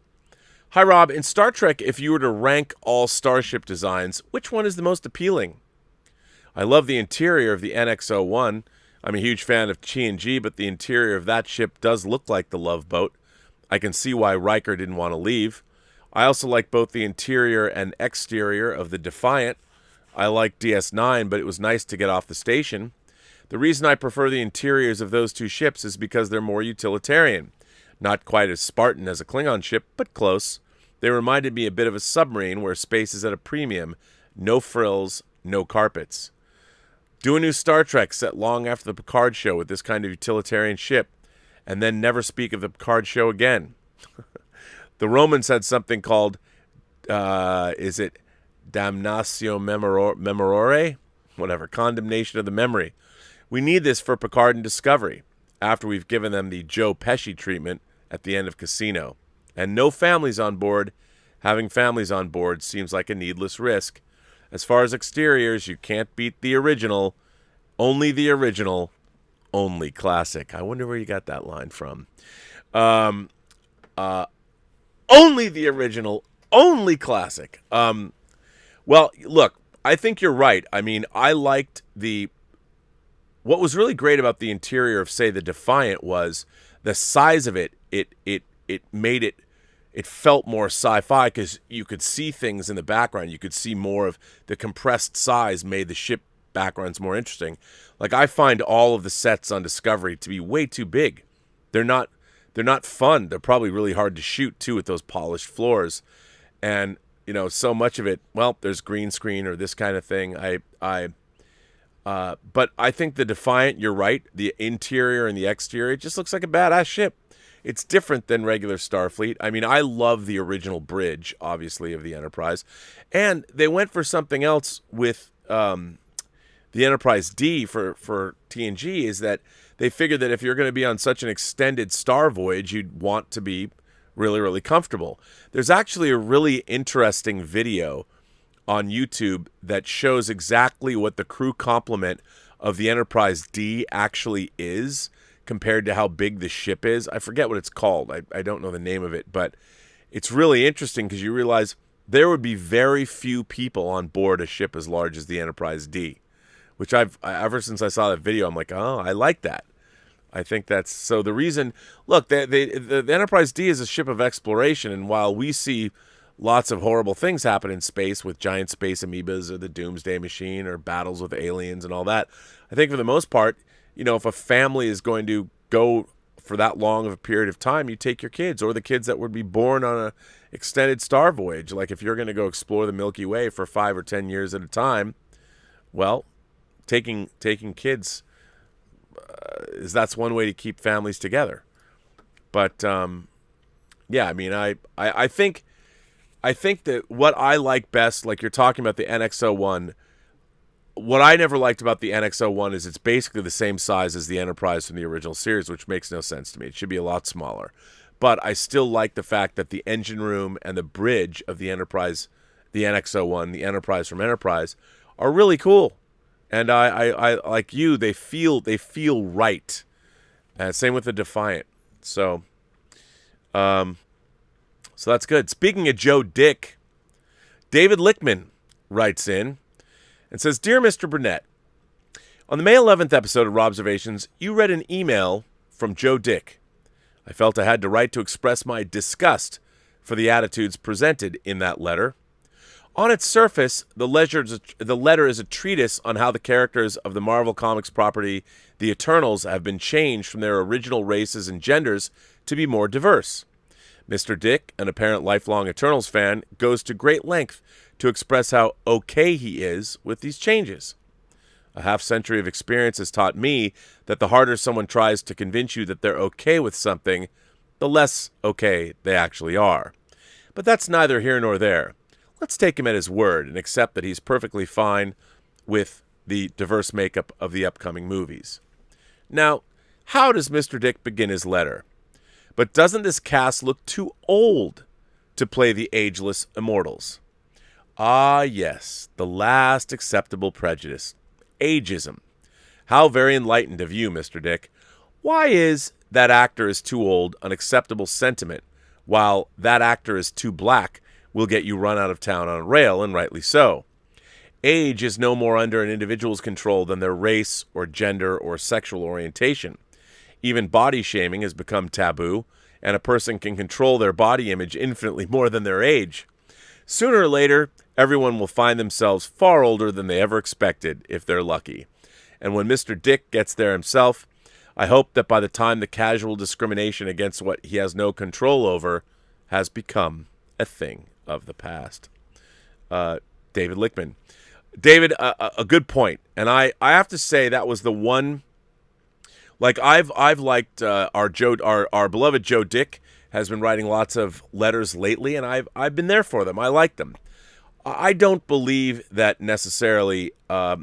[SPEAKER 2] Hi, Rob. In Star Trek, if you were to rank all starship designs, which one is the most appealing? I love the interior of the NX-01. I'm a huge fan of TNG, but the interior of that ship does look like the Love Boat. I can see why Riker didn't want to leave. I also like both the interior and exterior of the Defiant. I like DS9, but it was nice to get off the station. The reason I prefer the interiors of those 2 ships is because they're more utilitarian. Not quite as Spartan as a Klingon ship, but close. They reminded me a bit of a submarine where space is at a premium. No frills, no carpets. Do a new Star Trek set long after the Picard show with this kind of utilitarian ship, and then never speak of the Picard show again. The Romans had something called, is it Damnatio Memoriae? Whatever, condemnation of the memory. We need this for Picard and Discovery, after we've given them the Joe Pesci treatment at the end of Casino. And no families on board. Having families on board seems like a needless risk. As far as exteriors, you can't beat the original. Only the original. Only classic. I wonder where you got that line from. Only the original. Only classic. Well, look, I think you're right. I mean, I liked what was really great about the interior of, say, the Defiant was the size of it. It made it felt more sci-fi because you could see things in the background. You could see more of the compressed size made the ship backgrounds more interesting. Like, I find all of the sets on Discovery to be way too big. They're not fun. They're probably really hard to shoot too with those polished floors. And, so much of it, well, there's green screen or this kind of thing. But I think the Defiant, you're right, the interior and the exterior, it just looks like a badass ship. It's different than regular Starfleet. I mean, I love the original bridge, obviously, of the Enterprise. And they went for something else with the Enterprise D for TNG, is that they figured that if you're going to be on such an extended star voyage, you'd want to be really, really comfortable. There's actually a really interesting video on YouTube that shows exactly what the crew complement of the Enterprise D actually is compared to how big the ship is. I forget what it's called. I don't know the name of it, but it's really interesting because you realize there would be very few people on board a ship as large as the Enterprise D, which ever since I saw that video, I'm like, oh, I like that. I think that's so. The reason, look, the Enterprise D is a ship of exploration, and while we see lots of horrible things happen in space with giant space amoebas or the Doomsday Machine or battles with aliens and all that, I think for the most part, if a family is going to go for that long of a period of time, you take your kids or the kids that would be born on an extended star voyage. Like if you're going to go explore the Milky Way for 5 or 10 years at a time, well, taking kids that's one way to keep families together. But yeah, I mean, I think that what I like best, like you're talking about the NX-01, what I never liked about the NX-01 is it's basically the same size as the Enterprise from the original series, which makes no sense to me. It should be a lot smaller. But I still like the fact that the engine room and the bridge of the Enterprise, the NX-01, the Enterprise from Enterprise, are really cool. And I like you, they feel right. Same with the Defiant. So that's good. Speaking of Joe Dick, David Lickman writes in and says, Dear Mr. Burnett, on the May 11th episode of Robservations, you read an email from Joe Dick. I felt I had the right to express my disgust for the attitudes presented in that letter. On its surface, the letter is a treatise on how the characters of the Marvel Comics property, The Eternals, have been changed from their original races and genders to be more diverse. Mr. Dick, an apparent lifelong Eternals fan, goes to great length to express how okay he is with these changes. A half-century of experience has taught me that the harder someone tries to convince you that they're okay with something, the less okay they actually are. But that's neither here nor there. Let's take him at his word and accept that he's perfectly fine with the diverse makeup of the upcoming movies. Now, how does Mr. Dick begin his letter? But doesn't this cast look too old to play the ageless immortals? Ah, yes, the last acceptable prejudice. Ageism. How very enlightened of you, Mr. Dick. Why is that actor is too old an acceptable sentiment, while that actor is too black will get you run out of town on a rail, and rightly so? Age is no more under an individual's control than their race or gender or sexual orientation. Even body shaming has become taboo, and a person can control their body image infinitely more than their age. Sooner or later, everyone will find themselves far older than they ever expected, if they're lucky. And when Mr. Dick gets there himself, I hope that by the time the casual discrimination against what he has no control over has become a thing of the past. David Lichtman. David, a good point. And I have to say that was the one. Like I've liked our beloved Joe Dick has been writing lots of letters lately, and I've been there for them. I like them. I don't believe that necessarily. I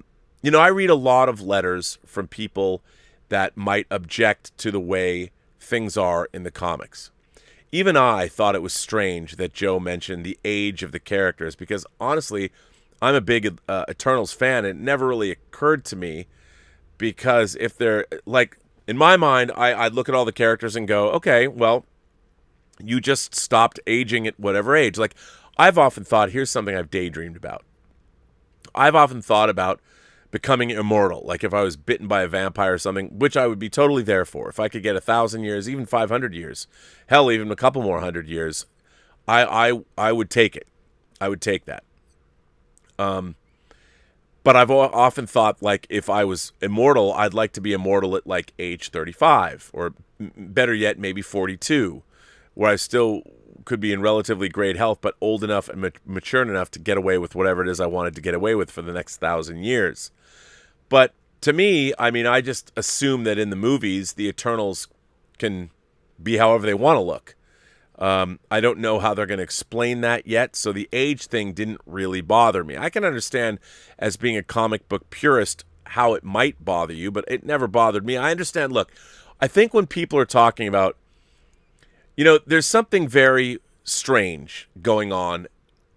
[SPEAKER 2] read a lot of letters from people that might object to the way things are in the comics. Even I thought it was strange that Joe mentioned the age of the characters, because honestly, I'm a big Eternals fan, and it never really occurred to me, because if they're, like, in my mind, I'd look at all the characters and go, okay, well, you just stopped aging at whatever age. Like, I've often thought, here's something I've daydreamed about. I've often thought about becoming immortal. Like if I was bitten by a vampire or something, which I would be totally there for. If I could get 1,000 years, even 500 years, hell, even a couple more 100 years, I would take it. I would take that. But I've often thought, like, if I was immortal, I'd like to be immortal at like age 35, or better yet, maybe 42, where I still could be in relatively great health, but old enough and mature enough to get away with whatever it is I wanted to get away with for the next 1,000 years. But to me, I mean, I just assume that in the movies, the Eternals can be however they want to look. I don't know how they're going to explain that yet, so the age thing didn't really bother me. I can understand, as being a comic book purist, how it might bother you, but it never bothered me. I understand, look, I think when people are talking about, there's something very strange going on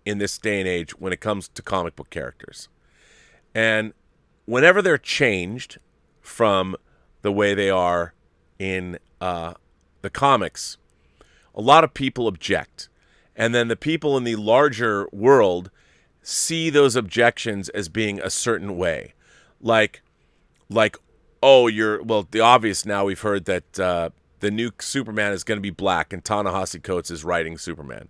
[SPEAKER 2] in this day and age when it comes to comic book characters. And whenever they're changed from the way they are in the comics, a lot of people object. And then the people in the larger world see those objections as being a certain way. Like, the obvious now, we've heard that the new Superman is going to be black and Ta-Nehisi Coates is writing Superman.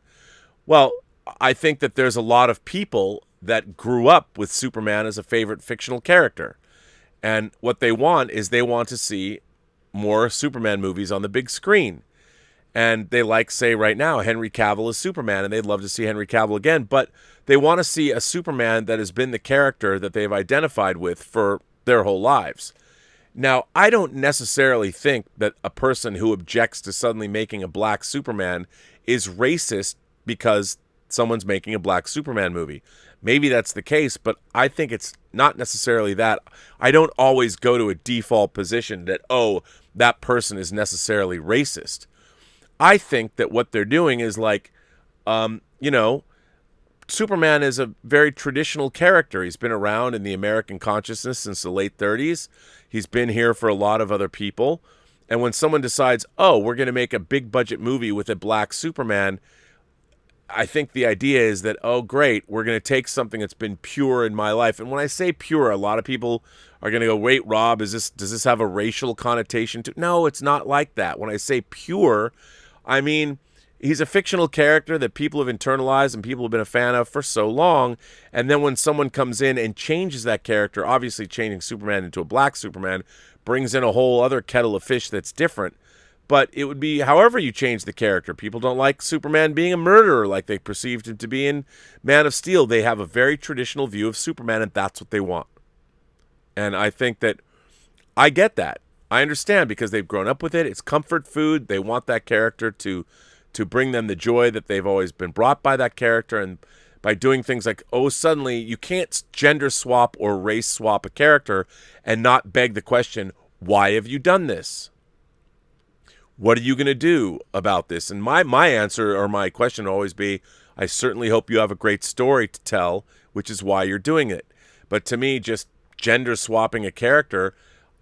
[SPEAKER 2] Well, I think that there's a lot of people that grew up with Superman as a favorite fictional character. And what they want is they want to see more Superman movies on the big screen. And they like, say, right now, Henry Cavill is Superman, and they'd love to see Henry Cavill again. But they want to see a Superman that has been the character that they've identified with for their whole lives. Now, I don't necessarily think that a person who objects to suddenly making a black Superman is racist because someone's making a black Superman movie. Maybe that's the case, but I think it's not necessarily that. I don't always go to a default position that, that person is necessarily racist. I think that what they're doing is like, Superman is a very traditional character. He's been around in the American consciousness since the late 30s. He's been here for a lot of other people. And when someone decides, we're going to make a big budget movie with a black Superman, I think the idea is that, oh, great, we're going to take something that's been pure in my life. And when I say pure, a lot of people are going to go, wait, Rob, does this have a racial connotation to? No, it's not like that. When I say pure, I mean, he's a fictional character that people have internalized and people have been a fan of for so long. And then when someone comes in and changes that character, obviously changing Superman into a black Superman brings in a whole other kettle of fish that's different. But it would be however you change the character. People don't like Superman being a murderer like they perceived him to be in Man of Steel. They have a very traditional view of Superman, and that's what they want. And I think that I get that. I understand because they've grown up with it. It's comfort food. They want that character to bring them the joy that they've always been brought by that character. And by doing things like, oh, suddenly you can't gender swap or race swap a character and not beg the question, why have you done this? What are you going to do about this? And my answer or my question will always be, I certainly hope you have a great story to tell, which is why you're doing it. But to me, just gender swapping a character,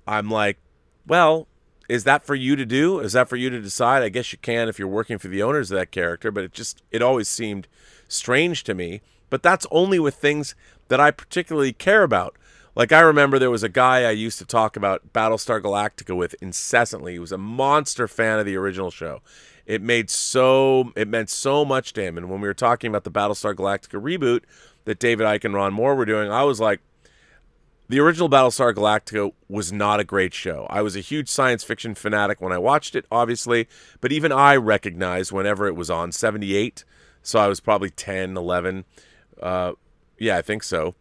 [SPEAKER 2] I'm like, well, is that for you to do? Is that for you to decide? I guess you can if you're working for the owners of that character, but it always seemed strange to me. But that's only with things that I particularly care about. Like, I remember there was a guy I used to talk about Battlestar Galactica with incessantly. He was a monster fan of the original show. It meant so much to him. And when we were talking about the Battlestar Galactica reboot that David Icke and Ron Moore were doing, I was like, the original Battlestar Galactica was not a great show. I was a huge science fiction fanatic when I watched it, obviously, but even I recognized whenever it was on, 78, so I was probably 10, 11, yeah, I think so,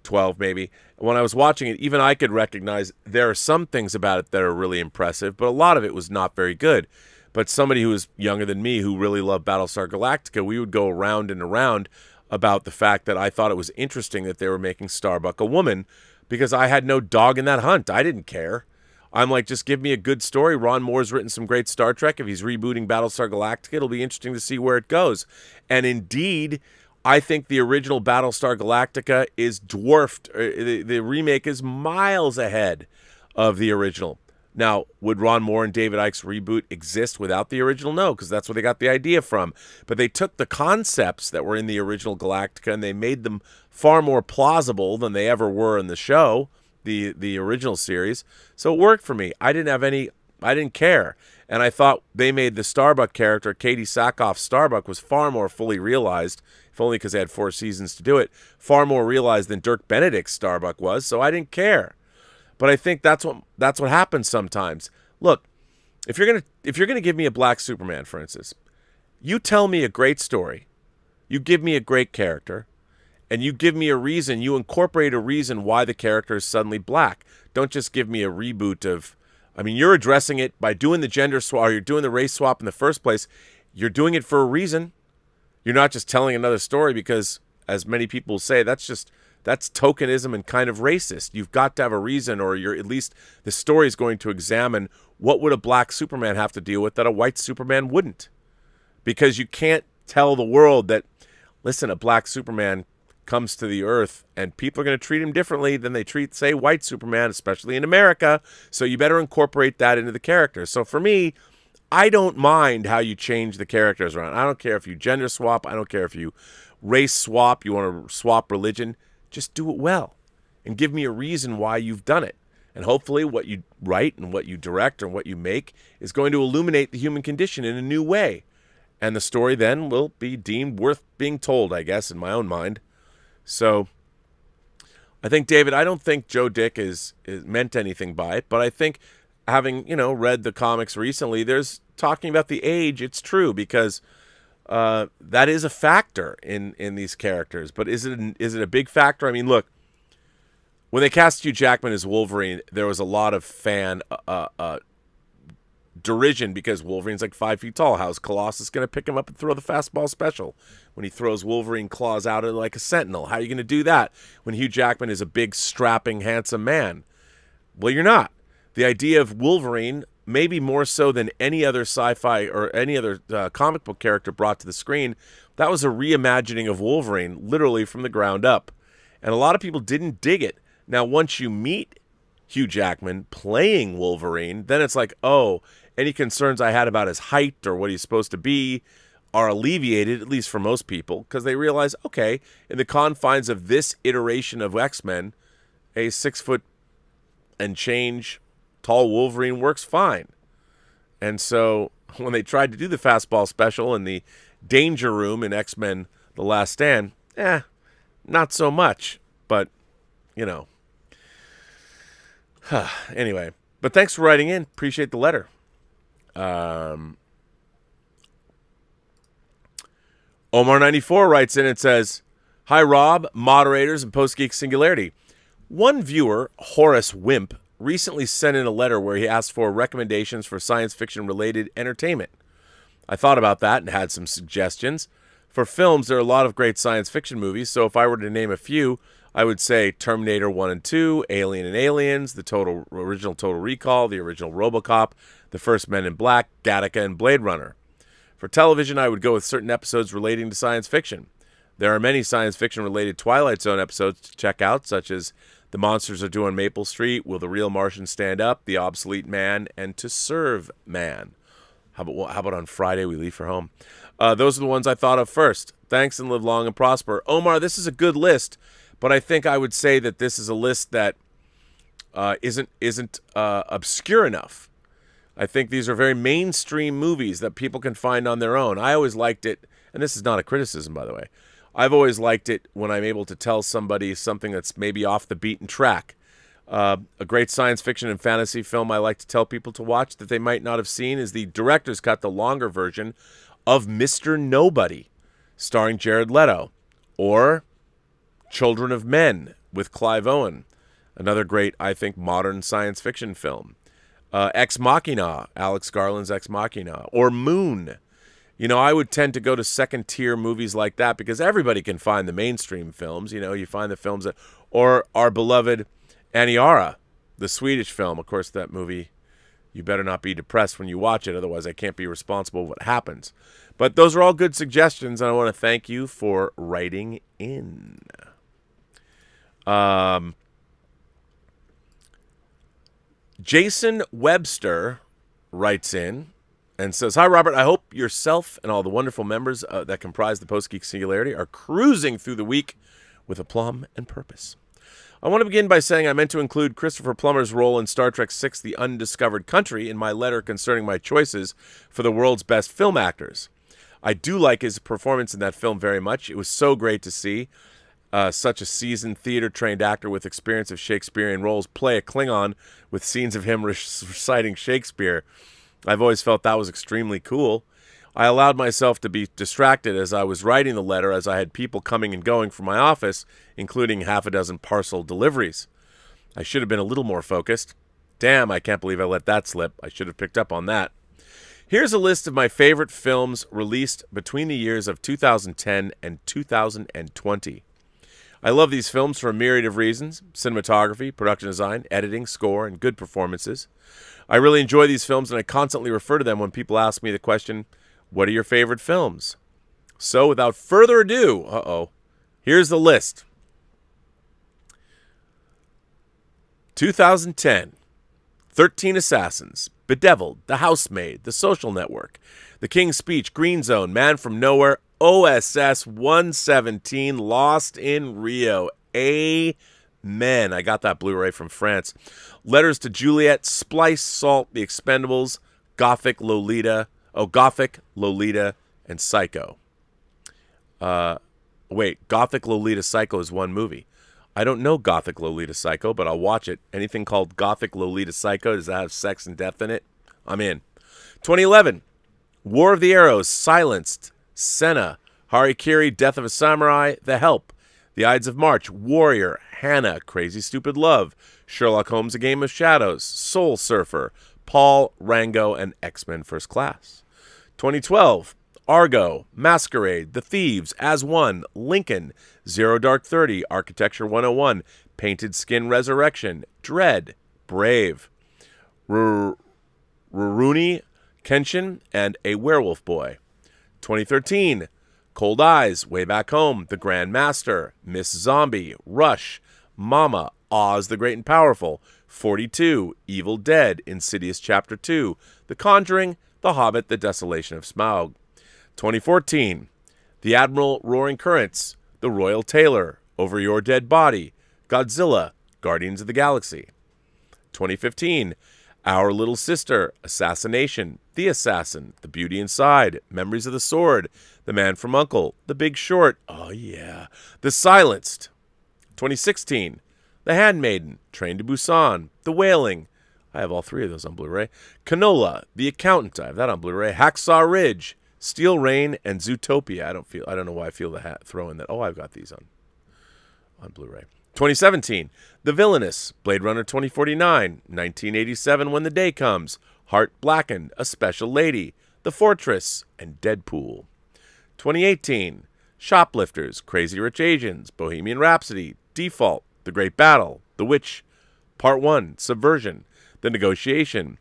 [SPEAKER 2] 12 maybe. When I was watching it, even I could recognize there are some things about it that are really impressive, but a lot of it was not very good. But somebody who was younger than me who really loved Battlestar Galactica, we would go around and around about the fact that I thought it was interesting that they were making Starbuck a woman, because I had no dog in that hunt. I didn't care. I'm like, just give me a good story. Ron Moore's written some great Star Trek. If he's rebooting Battlestar Galactica, it'll be interesting to see where it goes. And indeed, I think the original Battlestar Galactica is dwarfed. The remake is miles ahead of the original. Now, would Ron Moore and David Icke's reboot exist without the original? No, because that's where they got the idea from. But they took the concepts that were in the original Galactica and they made them far more plausible than they ever were in the show, the original series. So it worked for me. I didn't care. And I thought they made the Starbuck character, Katie Sackhoff's Starbuck, was far more fully realized, if only because they had 4 seasons to do it, far more realized than Dirk Benedict's Starbuck was, so I didn't care. But I think that's what happens sometimes. Look, if you're gonna give me a black Superman, for instance, you tell me a great story, you give me a great character, and you give me a reason, you incorporate a reason why the character is suddenly black. Don't just give me a reboot of, I mean, you're addressing it by doing the gender swap, or you're doing the race swap in the first place. You're doing it for a reason. You're not just telling another story because, as many people say, that's tokenism and kind of racist. You've got to have a reason, or at least the story is going to examine what would a black Superman have to deal with that a white Superman wouldn't. Because you can't tell the world that, listen, a black Superman comes to the earth and people are going to treat him differently than they treat, say, white Superman, especially in America. So you better incorporate that into the character. So for me, I don't mind how you change the characters around. I don't care if you gender swap. I don't care if you race swap. You want to swap religion. Just do it well and give me a reason why you've done it. And hopefully what you write and what you direct and what you make is going to illuminate the human condition in a new way. And the story then will be deemed worth being told, I guess, in my own mind. So I think, David, I don't think Joe Dick is meant anything by it, but I think having, read the comics recently, there's talking about the age. It's true because that is a factor in these characters. But is it a big factor? I mean, look, when they cast Hugh Jackman as Wolverine, there was a lot of fan derision because Wolverine's like 5 feet tall. How's Colossus going to pick him up and throw the fastball special when he throws Wolverine claws out like a sentinel? How are you going to do that when Hugh Jackman is a big, strapping, handsome man? Well, you're not. The idea of Wolverine, maybe more so than any other sci-fi or any other comic book character brought to the screen, that was a reimagining of Wolverine, literally from the ground up. And a lot of people didn't dig it. Now, once you meet Hugh Jackman playing Wolverine, then it's like, oh, any concerns I had about his height or what he's supposed to be are alleviated, at least for most people, because they realize, okay, in the confines of this iteration of X-Men, a 6 foot and change tall Wolverine works fine. And so when they tried to do the fastball special in the Danger Room in X-Men The Last Stand, not so much. But, you know. Anyway. But thanks for writing in. Appreciate the letter. Omar94 writes in and says, "Hi, Rob, moderators, and Post-Geek Singularity. One viewer, Horace Wimp, recently sent in a letter where he asked for recommendations for science fiction-related entertainment. I thought about that and had some suggestions. For films, there are a lot of great science fiction movies, so if I were to name a few, I would say Terminator 1 and 2, Alien and Aliens, the original Total Recall, the original RoboCop, the first Men in Black, Gattaca, and Blade Runner. For television, I would go with certain episodes relating to science fiction. There are many science fiction-related Twilight Zone episodes to check out, such as The Monsters Are Due on Maple Street, Will the Real Martian Stand Up, The Obsolete Man, and To Serve Man. How about on Friday we leave for home? Those are the ones I thought of first. Thanks and live long and prosper." Omar, this is a good list, but I think I would say that this is a list that isn't obscure enough. I think these are very mainstream movies that people can find on their own. I always liked it, and this is not a criticism, by the way. I've always liked it when I'm able to tell somebody something that's maybe off the beaten track. A great science fiction and fantasy film I like to tell people to watch that they might not have seen is the director's cut, the longer version of Mr. Nobody, starring Jared Leto, or Children of Men with Clive Owen, another great, I think, modern science fiction film. Ex Machina, Alex Garland's Ex Machina, or Moon. You know, I would tend to go to second-tier movies like that because everybody can find the mainstream films. You know, you find the films that, or our beloved Aniara, the Swedish film. Of course, that movie, you better not be depressed when you watch it, otherwise I can't be responsible for what happens. But those are all good suggestions, and I want to thank you for writing in. Jason Webster writes in and says, "Hi, Robert. I hope yourself and all the wonderful members that comprise the Post-Geek Singularity are cruising through the week with aplomb and purpose. I want to begin by saying I meant to include Christopher Plummer's role in Star Trek VI: The Undiscovered Country in my letter concerning my choices for the world's best film actors. I do like his performance in that film very much. It was so great to see such a seasoned theater-trained actor with experience of Shakespearean roles play a Klingon with scenes of him reciting Shakespeare. I've always felt that was extremely cool. I allowed myself to be distracted as I was writing the letter, as I had people coming and going from my office, including half a dozen parcel deliveries. I should have been a little more focused. Damn, I can't believe I let that slip. I should have picked up on that. Here's a list of my favorite films released between the years of 2010 and 2020. I love these films for a myriad of reasons: cinematography, production design, editing, score, and good performances. I really enjoy these films, and I constantly refer to them when people ask me the question, what are your favorite films? So without further ado, here's the list. 2010, 13 Assassins, Bedeviled, The Housemaid, The Social Network, The King's Speech, Green Zone, Man from Nowhere, OSS 117, Lost in Rio. Amen. I got that Blu-ray from France. Letters to Juliet, Splice, Salt, The Expendables, Gothic, Lolita, and Psycho. Gothic, Lolita, Psycho is one movie. I don't know Gothic, Lolita, Psycho, but I'll watch it. Anything called Gothic, Lolita, Psycho, does that have sex and death in it? I'm in. 2011, War of the Arrows, Silenced, Senna, Harikiri, Death of a Samurai, The Help, The Ides of March, Warrior, Hannah, Crazy Stupid Love, Sherlock Holmes, A Game of Shadows, Soul Surfer, Paul, Rango, and X-Men First Class. 2012, Argo, Masquerade, The Thieves, As One, Lincoln, Zero Dark 30, Architecture 101, Painted Skin Resurrection, Dread, Brave, Rurouni Kenshin, and A Werewolf Boy. 2013, Cold Eyes, Way Back Home, The Grand Master, Miss Zombie, Rush, Mama, Oz the Great and Powerful, 42, Evil Dead, Insidious Chapter 2, The Conjuring, The Hobbit, The Desolation of Smaug. 2014, The Admiral Roaring Currents, The Royal Tailor, Over Your Dead Body, Godzilla, Guardians of the Galaxy. 2015, Our Little Sister, Assassination, The Assassin, The Beauty Inside, Memories of the Sword, The Man from U.N.C.L.E., The Big Short, oh yeah, The Silenced. 2016, The Handmaiden, Train to Busan, The Wailing, I have all three of those on Blu-ray, Canola, The Accountant, I have that on Blu-ray, Hacksaw Ridge, Steel Rain, and Zootopia. I don't know why I feel the hat throw in that. Oh, I've got these on Blu-ray. 2017, The Villainous, Blade Runner 2049, 1987, When the Day Comes, Heart Blackened, A Special Lady, The Fortress, and Deadpool. 2018, Shoplifters, Crazy Rich Asians, Bohemian Rhapsody, Default, The Great Battle, The Witch, Part 1, Subversion, The Negotiation,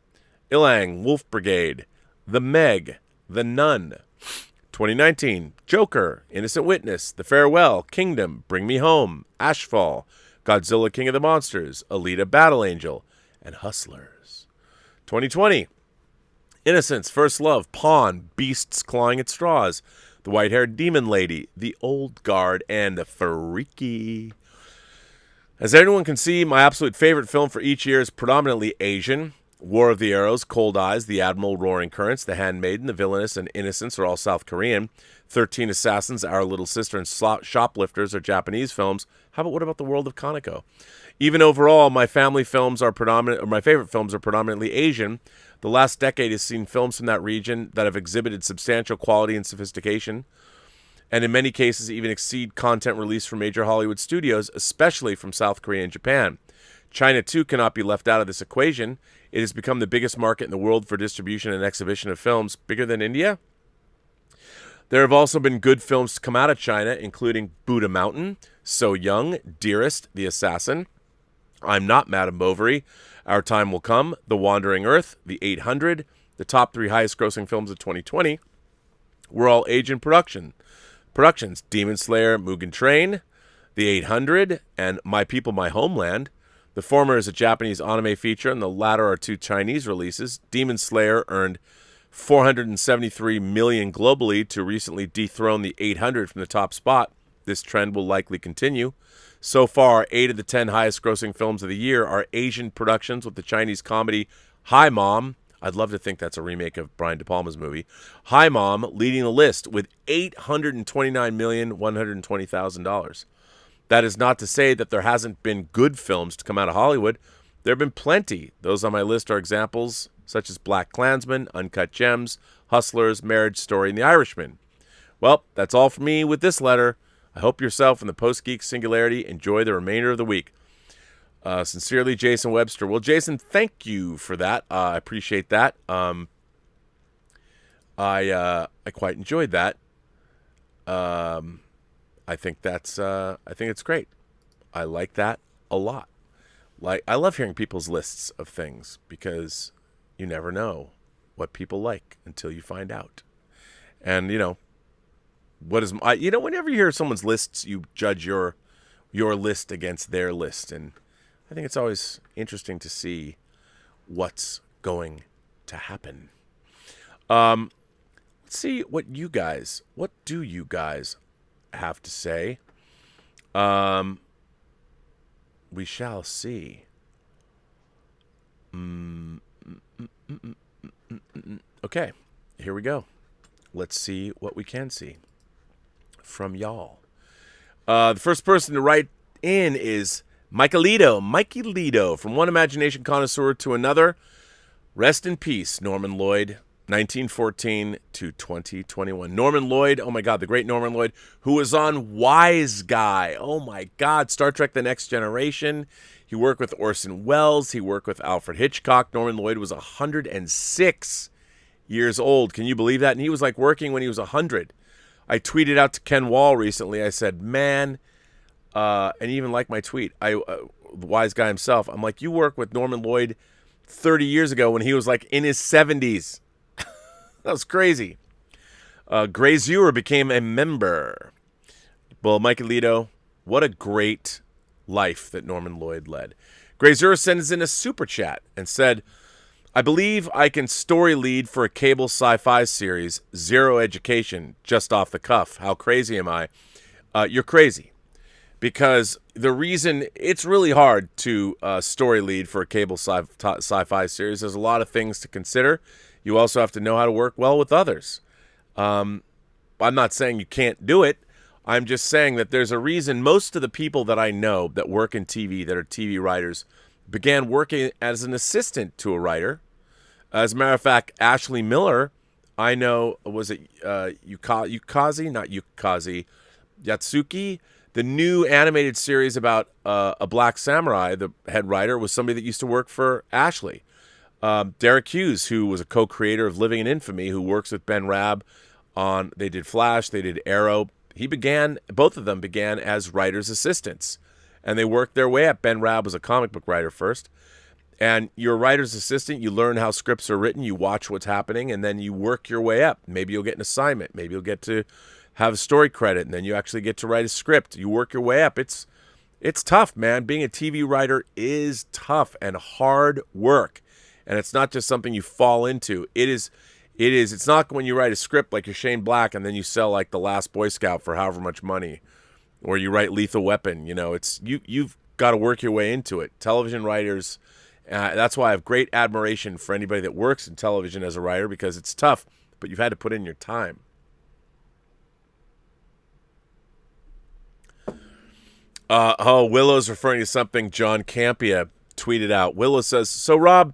[SPEAKER 2] Ilang, Wolf Brigade, The Meg, The Nun. 2019, Joker, Innocent Witness, The Farewell, Kingdom, Bring Me Home, Ashfall, Godzilla King of the Monsters, Alita Battle Angel, and Hustlers. 2020, Innocence, First Love, Pawn, Beasts Clawing at Straws, The White-Haired Demon Lady, The Old Guard, and The Freaky. As everyone can see, my absolute favorite film for each year is predominantly Asian. War of the Arrows, Cold Eyes, The Admiral Roaring Currents, The Handmaiden, The Villainous, and Innocence are all South Korean. 13 Assassins, Our Little Sister, and Shoplifters are Japanese films. What about The World of Kaneko? Even overall, my favorite films are predominantly Asian. The last decade has seen films from that region that have exhibited substantial quality and sophistication, and in many cases even exceed content released from major Hollywood studios, especially from South Korea and Japan. China, too, cannot be left out of this equation. It has become the biggest market in the world for distribution and exhibition of films, bigger than India. There have also been good films to come out of China, including Buddha Mountain, So Young, Dearest, The Assassin, I'm Not Madame Bovary, Our Time Will Come, The Wandering Earth, The 800. The top 3 highest-grossing films of 2020 were all Asian productions: Demon Slayer, Mugen Train, The 800, and My People, My Homeland. The former is a Japanese anime feature, and the latter are 2 Chinese releases. Demon Slayer earned $473 million globally to recently dethrone The 800 from the top spot. This trend will likely continue. So far, 8 of the 10 highest-grossing films of the year are Asian productions, with the Chinese comedy Hi Mom. I'd love to think that's a remake of Brian De Palma's movie. Hi Mom leading the list with $829,120,000. That is not to say that there hasn't been good films to come out of Hollywood. There have been plenty. Those on my list are examples such as Black Klansman, Uncut Gems, Hustlers, Marriage Story, and The Irishman. Well, that's all for me with this letter. I hope yourself and the Post-Geek Singularity enjoy the remainder of the week. Sincerely, Jason Webster. Well, Jason, thank you for that. I appreciate that. I quite enjoyed that. I think it's great. I like that a lot. I love hearing people's lists of things because you never know what people like until you find out. And whenever you hear someone's lists, you judge your list against their list, and I think it's always interesting to see what's going to happen. Let's see what do you guys have to say. We shall see. Okay, here we go. Let's see what we can see from y'all. The first person to write in is Mikey Lido, from one imagination connoisseur to another. Rest in peace, Norman Lloyd, 1914 to 2021. Norman Lloyd, oh my God, the great Norman Lloyd, who was on Wise Guy. Oh my God, Star Trek The Next Generation. He worked with Orson Welles. He worked with Alfred Hitchcock. Norman Lloyd was 106 years old. Can you believe that? And he was working when he was 100. I tweeted out to Ken Wall recently. I said, man, and he even liked my tweet. The Wise Guy himself. I'm like, you worked with Norman Lloyd 30 years ago when he was in his 70s. That was crazy. Grazier became a member. Well, Mike Alito, what a great life that Norman Lloyd led. Grazier sends in a super chat and said, I believe I can story lead for a cable sci-fi series, zero education, just off the cuff. How crazy am I? You're crazy. Because the reason it's really hard to story lead for a cable sci-fi series, there's a lot of things to consider. You also have to know how to work well with others. I'm not saying you can't do it. I'm just saying that there's a reason most of the people that I know that work in TV, that are TV writers, began working as an assistant to a writer. As a matter of fact, Ashley Miller, I know, was it Yukazi? Not Yukazi. Yatsuki? The new animated series about a black samurai, the head writer, was somebody that used to work for Ashley. Derek Hughes, who was a co-creator of Living in Infamy, who works with Ben Rabb on, they did Flash, they did Arrow. Both of them began as writer's assistants. And they worked their way up. Ben Rabb was a comic book writer first. And you're a writer's assistant. You learn how scripts are written. You watch what's happening. And then you work your way up. Maybe you'll get an assignment. Maybe you'll get to have a story credit. And then you actually get to write a script. You work your way up. It's tough, man. Being a TV writer is tough and hard work. And it's not just something you fall into. It's not when you write a script like you're Shane Black and then you sell like The Last Boy Scout for however much money. Or you write Lethal Weapon, you've got to work your way into it. Television writers, that's why I have great admiration for anybody that works in television as a writer, because it's tough, but you've had to put in your time. Willow's referring to something John Campia tweeted out. Willow says, "So Rob,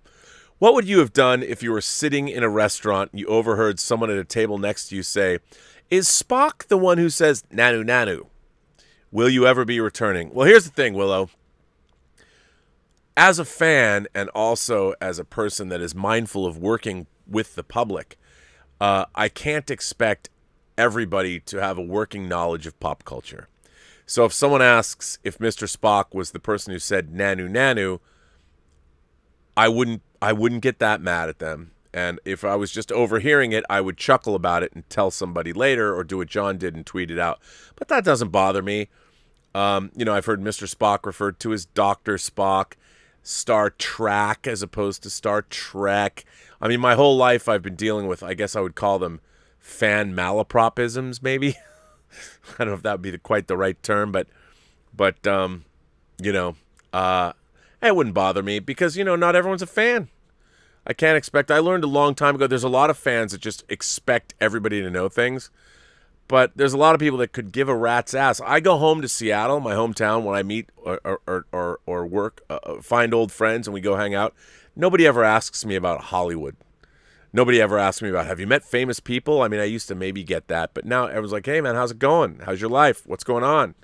[SPEAKER 2] what would you have done if you were sitting in a restaurant and you overheard someone at a table next to you say, 'Is Spock the one who says nanu nanu?' Will you ever be returning?" Well, here's the thing, Willow. As a fan and also as a person that is mindful of working with the public, I can't expect everybody to have a working knowledge of pop culture. So if someone asks if Mr. Spock was the person who said nanu nanu, I wouldn't get that mad at them. And if I was just overhearing it, I would chuckle about it and tell somebody later, or do what John did and tweet it out. But that doesn't bother me. I've heard Mr. Spock referred to as Dr. Spock, Star Trek as opposed to Star Trek. I mean, my whole life I've been dealing with, I guess I would call them fan malapropisms, maybe. I don't know if that would be quite the right term, but it wouldn't bother me because, not everyone's a fan. I learned a long time ago, there's a lot of fans that just expect everybody to know things. But there's a lot of people that could give a rat's ass. I go home to Seattle, my hometown, when I meet or work, find old friends, and we go hang out. Nobody ever asks me about Hollywood. Nobody ever asks me about, have you met famous people? I mean, I used to maybe get that, but now everyone's like, hey, man, how's it going? How's your life? What's going on?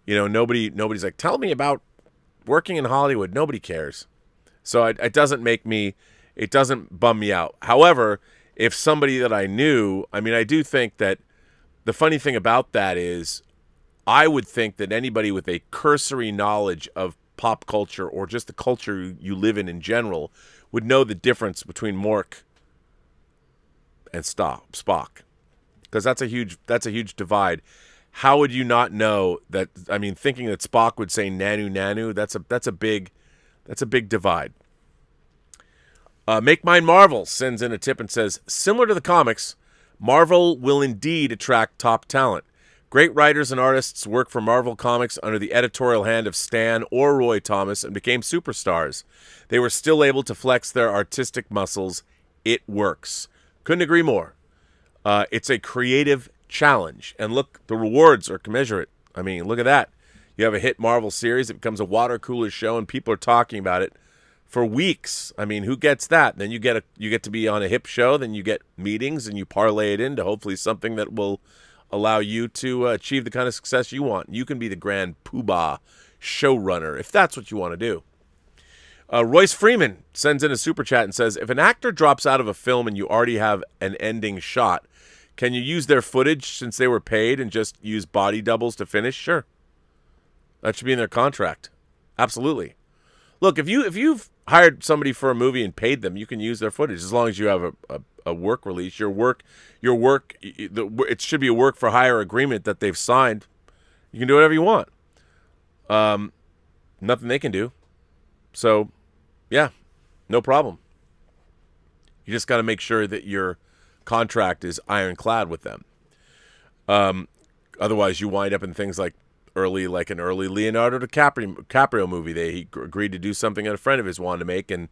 [SPEAKER 2] Nobody's like, tell me about working in Hollywood. Nobody cares. So it doesn't bum me out. However, if somebody that I knew, I do think that the funny thing about that is I would think that anybody with a cursory knowledge of pop culture or just the culture you live in general would know the difference between Mork and Spock. Because that's a huge divide. How would you not know that? Thinking that Spock would say nanu nanu, that's a big divide. Make Mine Marvel sends in a tip and says, similar to the comics, Marvel will indeed attract top talent. Great writers and artists work for Marvel Comics under the editorial hand of Stan or Roy Thomas and became superstars. They were still able to flex their artistic muscles. It works. Couldn't agree more. It's a creative challenge. And look, the rewards are commensurate. Look at that. You have a hit Marvel series, it becomes a water cooler show, and people are talking about it for weeks. Who gets that? Then you get to be on a hip show, then you get meetings, and you parlay it into hopefully something that will allow you to achieve the kind of success you want. You can be the grand poobah showrunner if that's what you want to do. Royce Freeman sends in a super chat and says, if an actor drops out of a film and you already have an ending shot, can you use their footage since they were paid and just use body doubles to finish? Sure. That should be in their contract. Absolutely. Look, if you've hired somebody for a movie and paid them, you can use their footage as long as you have a work release. It should be a work for hire agreement that they've signed. You can do whatever you want. Nothing they can do. So, yeah, no problem. You just got to make sure that your contract is ironclad with them. Otherwise, you wind up in things like an early Leonardo DiCaprio movie. He agreed to do something that a friend of his wanted to make, and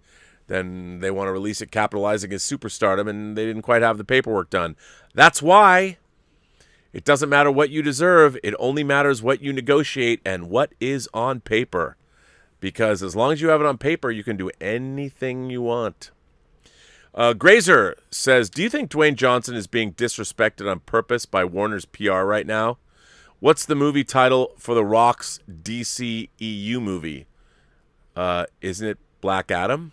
[SPEAKER 2] then they want to release it capitalizing his superstardom, and they didn't quite have the paperwork done. That's why it doesn't matter what you deserve. It only matters what you negotiate and what is on paper. Because as long as you have it on paper, you can do anything you want. Grazer says, do you think Dwayne Johnson is being disrespected on purpose by Warner's PR right now? What's the movie title for The Rock's DC EU movie? Isn't it Black Adam?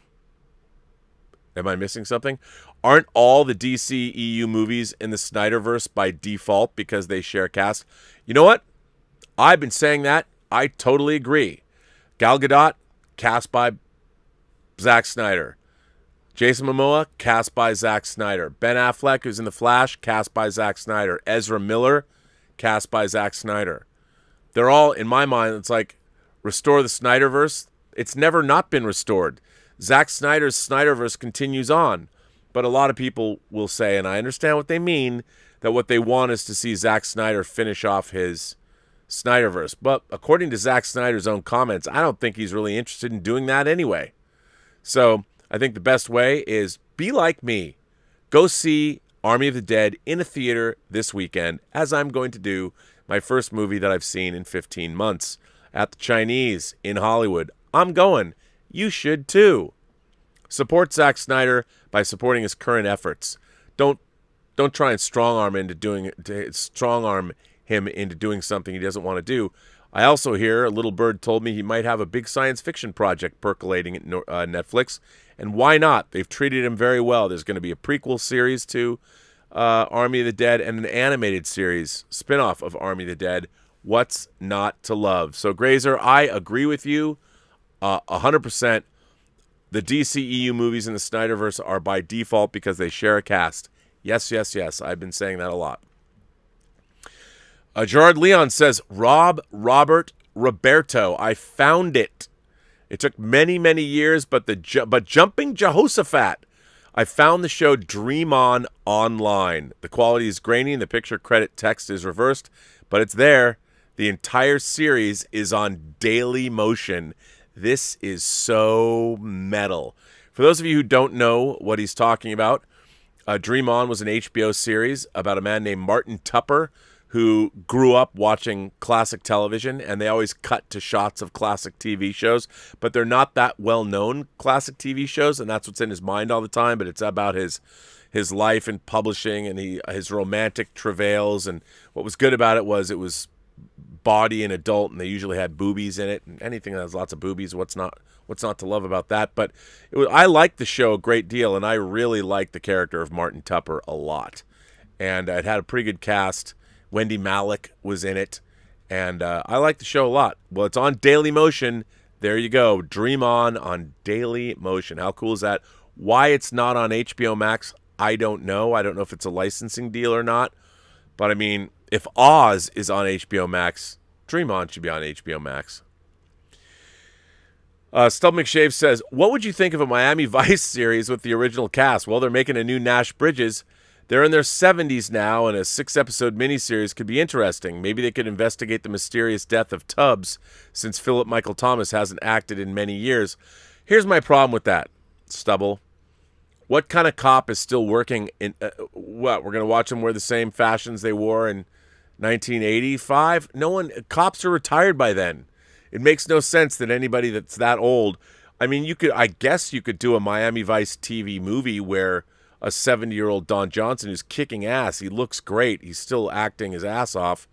[SPEAKER 2] Am I missing something? Aren't all the DC EU movies in the Snyderverse by default because they share cast? You know what? I've been saying that. I totally agree. Gal Gadot, cast by Zack Snyder. Jason Momoa, cast by Zack Snyder. Ben Affleck, who's in The Flash, cast by Zack Snyder. Ezra Miller, cast by Zack Snyder. They're all, in my mind, it's like, restore the Snyderverse. It's never not been restored. Zack Snyder's Snyderverse continues on. But a lot of people will say, and I understand what they mean, that what they want is to see Zack Snyder finish off his Snyderverse. But according to Zack Snyder's own comments, I don't think he's really interested in doing that anyway. So I think the best way is be like me. Go see Army of the Dead in a theater this weekend, as I'm going to do my first movie that I've seen in 15 months at the Chinese in Hollywood. I'm going. You should too. Support Zack Snyder by supporting his current efforts. Don't try and strong arm him into doing something he doesn't want to do. I also hear a little bird told me he might have a big science fiction project percolating at Netflix, and why not? They've treated him very well. There's going to be a prequel series to Army of the Dead and an animated series spinoff of Army of the Dead. What's not to love? So Grazer, I agree with you 100%. The DCEU movies in the Snyderverse are by default because they share a cast. Yes, yes, yes. I've been saying that a lot. Gerard Leon says, Robert Roberto, I found it. It took many, many years, but Jumping Jehoshaphat. I found the show Dream On online. The quality is grainy and the picture credit text is reversed, but it's there. The entire series is on Daily Motion. This is so metal. For those of you who don't know what he's talking about, Dream On was an HBO series about a man named Martin Tupper who grew up watching classic television, and they always cut to shots of classic TV shows, but they're not that well-known classic TV shows, and that's what's in his mind all the time, but it's about his life in publishing and his romantic travails, and what was good about it was body and adult, and they usually had boobies in it, and anything that has lots of boobies, what's not to love about that? But I liked the show a great deal, and I really liked the character of Martin Tupper a lot, and it had a pretty good cast. Wendy Malick was in it, and I like the show a lot. Well, it's on Daily Motion. There you go. Dream On Daily Motion. How cool is that? Why it's not on HBO Max, I don't know. I don't know if it's a licensing deal or not. But, I mean, if Oz is on HBO Max, Dream On should be on HBO Max. Stub McShave says, what would you think of a Miami Vice series with the original cast? Well, they're making a new Nash Bridges. They're in their 70s now, and a 6-episode miniseries could be interesting. Maybe they could investigate the mysterious death of Tubbs, since Philip Michael Thomas hasn't acted in many years. Here's my problem with that, Stubble. What kind of cop is still working in... what, we're going to watch them wear the same fashions they wore in 1985? Cops are retired by then. It makes no sense that anybody that's that old... I mean, I guess you could do a Miami Vice TV movie where a 70-year-old Don Johnson who's kicking ass. He looks great. He's still acting his ass off.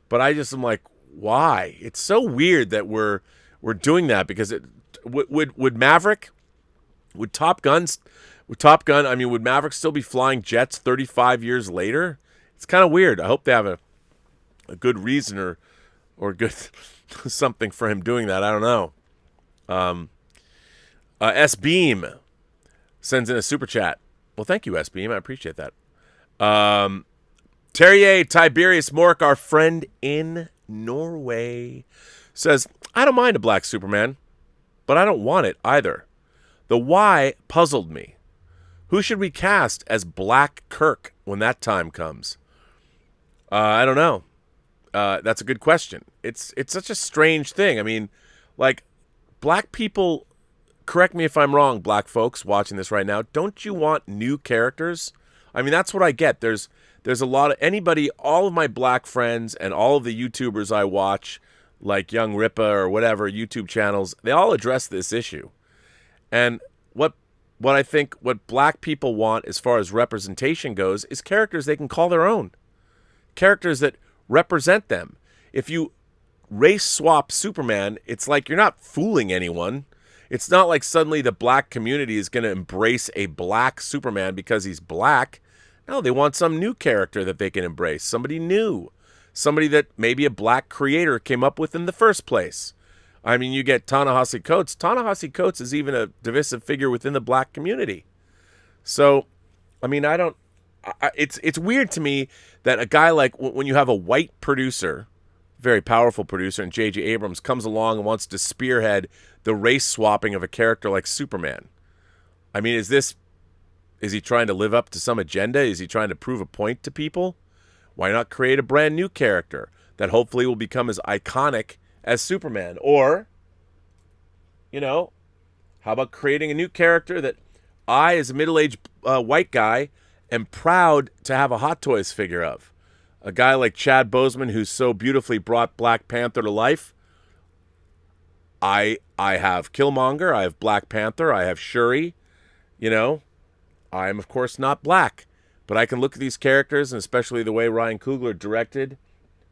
[SPEAKER 2] But I just am like, why? It's so weird that we're doing that, because would Maverick, would Top Gun, would Maverick still be flying jets 35 years later? It's kind of weird. I hope they have a good reason or good something for him doing that. I don't know. S-Beam sends in a super chat. Well, thank you, S-Beam. I appreciate that. Terrier Tiberius Mork, our friend in Norway, says, I don't mind a black Superman, but I don't want it either. The why puzzled me. Who should we cast as Black Kirk when that time comes? I don't know. That's a good question. It's such a strange thing. I mean, like, black people, correct me if I'm wrong, black folks watching this right now, don't you want new characters? I mean, that's what I get. There's a lot of all of my black friends and all of the YouTubers I watch, like Young Ripa or whatever YouTube channels, they all address this issue. And what I think what black people want as far as representation goes is characters they can call their own. Characters that represent them. If you race swap Superman, it's like you're not fooling anyone. It's not like suddenly the black community is going to embrace a black Superman because he's black. No, they want some new character that they can embrace. Somebody new. Somebody that maybe a black creator came up with in the first place. I mean, you get Ta-Nehisi Coates. Ta-Nehisi Coates is even a divisive figure within the black community. So, I mean, it's weird to me that a guy like, when you have a white producer, very powerful producer, and J.J. Abrams comes along and wants to spearhead the race swapping of a character like Superman. I mean, is he trying to live up to some agenda? Is he trying to prove a point to people? Why not create a brand new character that hopefully will become as iconic as Superman? Or, how about creating a new character that I, as a middle-aged white guy, am proud to have a Hot Toys figure of? A guy like Chad Boseman, who's so beautifully brought Black Panther to life. I have Killmonger, I have Black Panther, I have Shuri. I am, of course, not black. But I can look at these characters, and especially the way Ryan Coogler directed,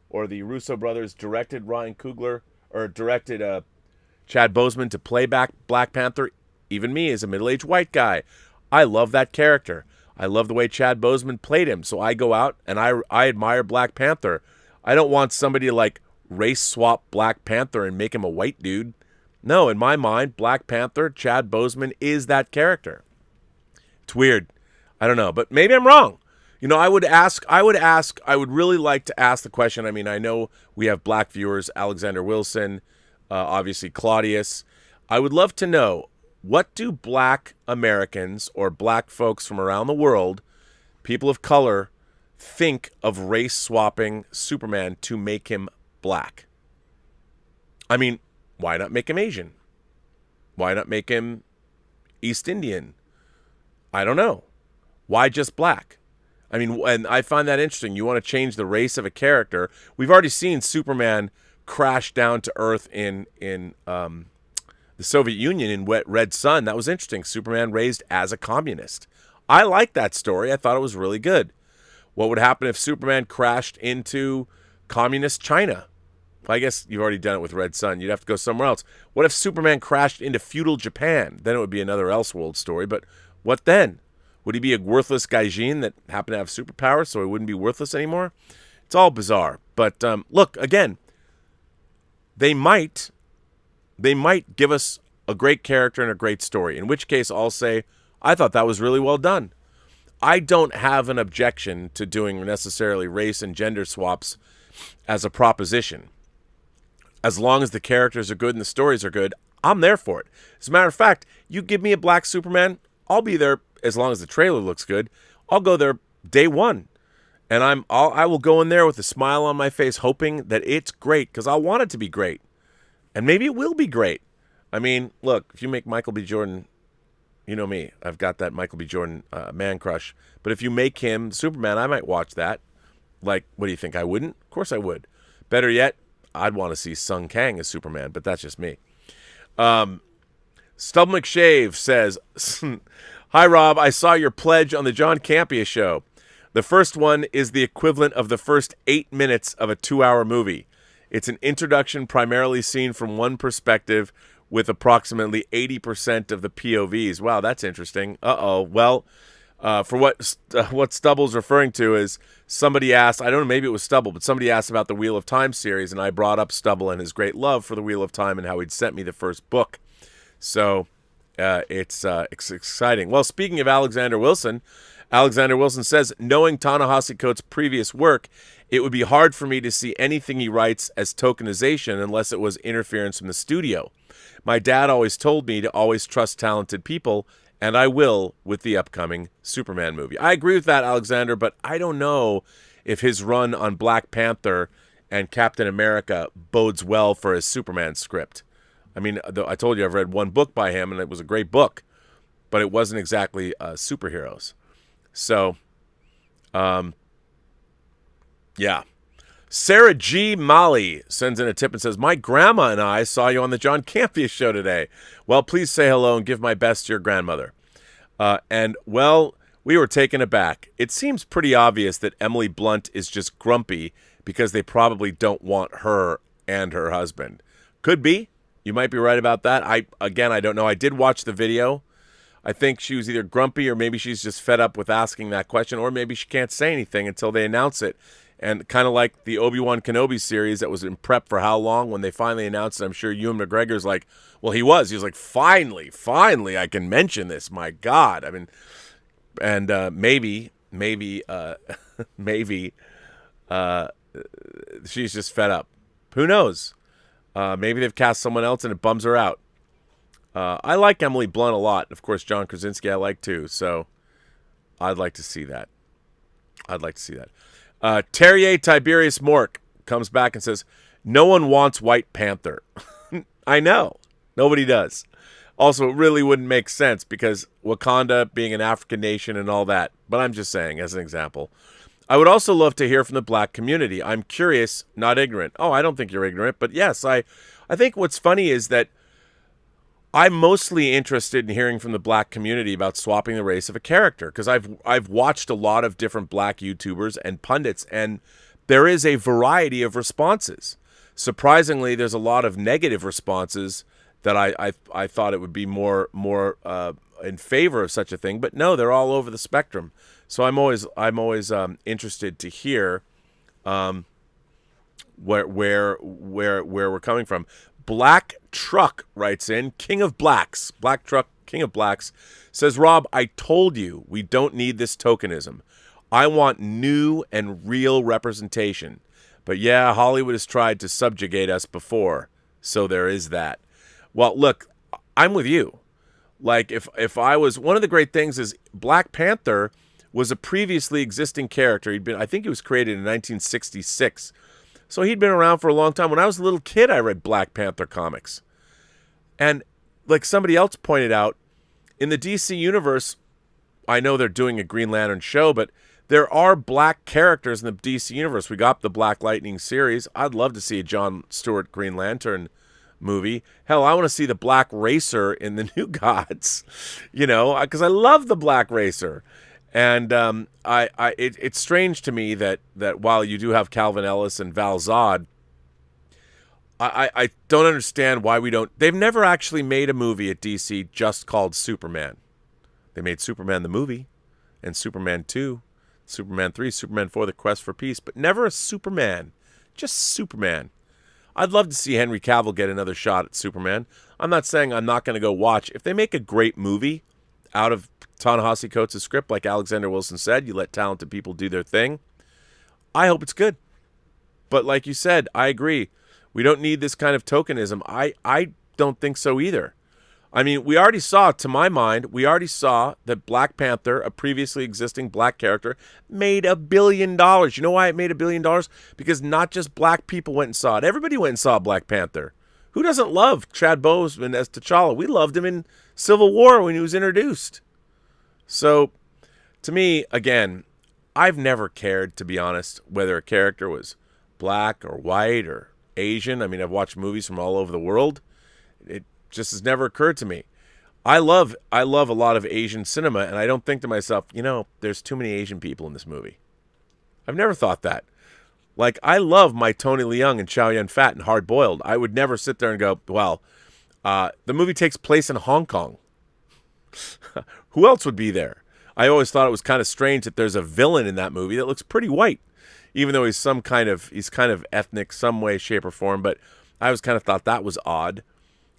[SPEAKER 2] or the Russo brothers directed Ryan Coogler, or directed Chad Boseman to play back Black Panther. Even me, as a middle-aged white guy, I love that character. I love the way Chad Boseman played him. So I go out and I admire Black Panther. I don't want somebody to like race swap Black Panther and make him a white dude. No, in my mind, Black Panther, Chad Boseman is that character. It's weird. I don't know, but maybe I'm wrong. I would really like to ask the question. I mean, I know we have black viewers, Alexander Wilson, obviously Claudius. I would love to know, what do black Americans or black folks from around the world, people of color, think of race swapping Superman to make him black? I mean, why not make him Asian? Why not make him East Indian? I don't know. Why just black? I mean, and I find that interesting. You want to change the race of a character. We've already seen Superman crash down to Earth in the Soviet Union in Red Sun. That was interesting. Superman raised as a communist. I like that story. I thought it was really good. What would happen if Superman crashed into communist China? I guess you've already done it with Red Sun. You'd have to go somewhere else. What if Superman crashed into feudal Japan? Then it would be another Elseworld story. But what then? Would he be a worthless gaijin that happened to have superpowers so he wouldn't be worthless anymore? It's all bizarre. But look, again, they might give us a great character and a great story, in which case I'll say, I thought that was really well done. I don't have an objection to doing necessarily race and gender swaps as a proposition. As long as the characters are good and the stories are good, I'm there for it. As a matter of fact, you give me a black Superman, I'll be there as long as the trailer looks good. I'll go there day one. And I will go in there with a smile on my face, hoping that it's great, because I want it to be great. And maybe it will be great. I mean, look, if you make Michael B. Jordan, you know me, I've got that Michael B. Jordan man crush. But if you make him Superman, I might watch that. Like, what do you think? I wouldn't? Of course I would. Better yet, I'd want to see Sung Kang as Superman, but that's just me. Stub McShave says, Hi, Rob. I saw your pledge on the John Campea show. The first one is the equivalent of the first 8 minutes of a 2-hour movie. It's an introduction primarily seen from one perspective with approximately 80% of the POVs. Wow, that's interesting. Uh-oh. Well, for what Stubble's referring to is somebody asked, I don't know, maybe it was Stubble, but somebody asked about the Wheel of Time series, and I brought up Stubble and his great love for the Wheel of Time and how he'd sent me the first book. So it's exciting. Well, speaking of Alexander Wilson says, knowing Ta-Nehisi Coates' previous work, it would be hard for me to see anything he writes as tokenization unless it was interference from the studio. My dad always told me to always trust talented people And I will with the upcoming Superman movie. I agree with that, Alexander, but I don't know if his run on Black Panther and Captain America bodes well for his Superman script. I mean, I told you I've read one book by him, and it was a great book, but it wasn't exactly superheroes. So, yeah. Sarah G. Molly sends in a tip and says, my grandma and I saw you on the John Campea show today. Well, please say hello and give my best to your grandmother. Well, we were taken aback. It seems pretty obvious that Emily Blunt is just grumpy because they probably don't want her and her husband. Could be. You might be right about that. I don't know. I did watch the video. I think she was either grumpy or maybe she's just fed up with asking that question, or maybe she can't say anything until they announce it. And kind of like the Obi-Wan Kenobi series that was in prep for how long, when they finally announced it, I'm sure Ewan McGregor's like, well, he was like, finally, I can mention this. My God. I mean, and maybe she's just fed up. Who knows? Maybe they've cast someone else and it bums her out. I like Emily Blunt a lot. Of course, John Krasinski I like too. So I'd like to see that. Terrier Tiberius Mork comes back and says, no one wants White Panther. I know. Nobody does. Also, it really wouldn't make sense because Wakanda being an African nation and all that. But I'm just saying, as an example. I would also love to hear from the black community. I'm curious, not ignorant. Oh, I don't think you're ignorant. But yes, I think what's funny is that I'm mostly interested in hearing from the black community about swapping the race of a character, because I've watched a lot of different black YouTubers and pundits, and there is a variety of responses. Surprisingly, there's a lot of negative responses that I thought it would be more in favor of such a thing, but no, they're all over the spectrum. So I'm always interested to hear where we're coming from. Black Truck writes in, King of Blacks. Black Truck, King of Blacks, says, Rob, I told you we don't need this tokenism. I want new and real representation. But yeah, Hollywood has tried to subjugate us before, so there is that. Well, look, I'm with you. Like, if I was, one of the great things is Black Panther was a previously existing character. I think he was created in 1966. So he'd been around for a long time. When I was a little kid, I read Black Panther comics. And like somebody else pointed out, in the DC universe, I know they're doing a Green Lantern show, but there are black characters in the DC universe. We got the Black Lightning series. I'd love to see a John Stewart Green Lantern movie. Hell, I want to see the Black Racer in the New Gods, because I love the Black Racer. And it's strange to me that while you do have Calvin Ellis and Val Zod, I don't understand why we don't. They've never actually made a movie at DC just called Superman. They made Superman the movie, and Superman 2, Superman 3, Superman 4, The Quest for Peace, but never a Superman. Just Superman. I'd love to see Henry Cavill get another shot at Superman. I'm not saying I'm not going to go watch. If they make a great movie out of Ta-Nehisi Coates' script, like Alexander Wilson said, you let talented people do their thing, I hope it's good. But like you said, I agree. We don't need this kind of tokenism. I don't think so either. I mean, to my mind, that Black Panther, a previously existing black character, made $1 billion. You know why it made $1 billion? Because not just black people went and saw it. Everybody went and saw Black Panther. Who doesn't love Chad Boseman as T'Challa? We loved him in Civil War when he was introduced. So, to me, again, I've never cared, to be honest, whether a character was black or white or Asian. I mean, I've watched movies from all over the world. It just has never occurred to me. I love a lot of Asian cinema, and I don't think to myself, there's too many Asian people in this movie. I've never thought that. Like, I love my Tony Leung and Chow Yun-Fat and Hard Boiled. I would never sit there and go, well, the movie takes place in Hong Kong. Who else would be there? I always thought it was kind of strange that there's a villain in that movie that looks pretty white, even though he's kind of ethnic some way, shape, or form. But I always kind of thought that was odd.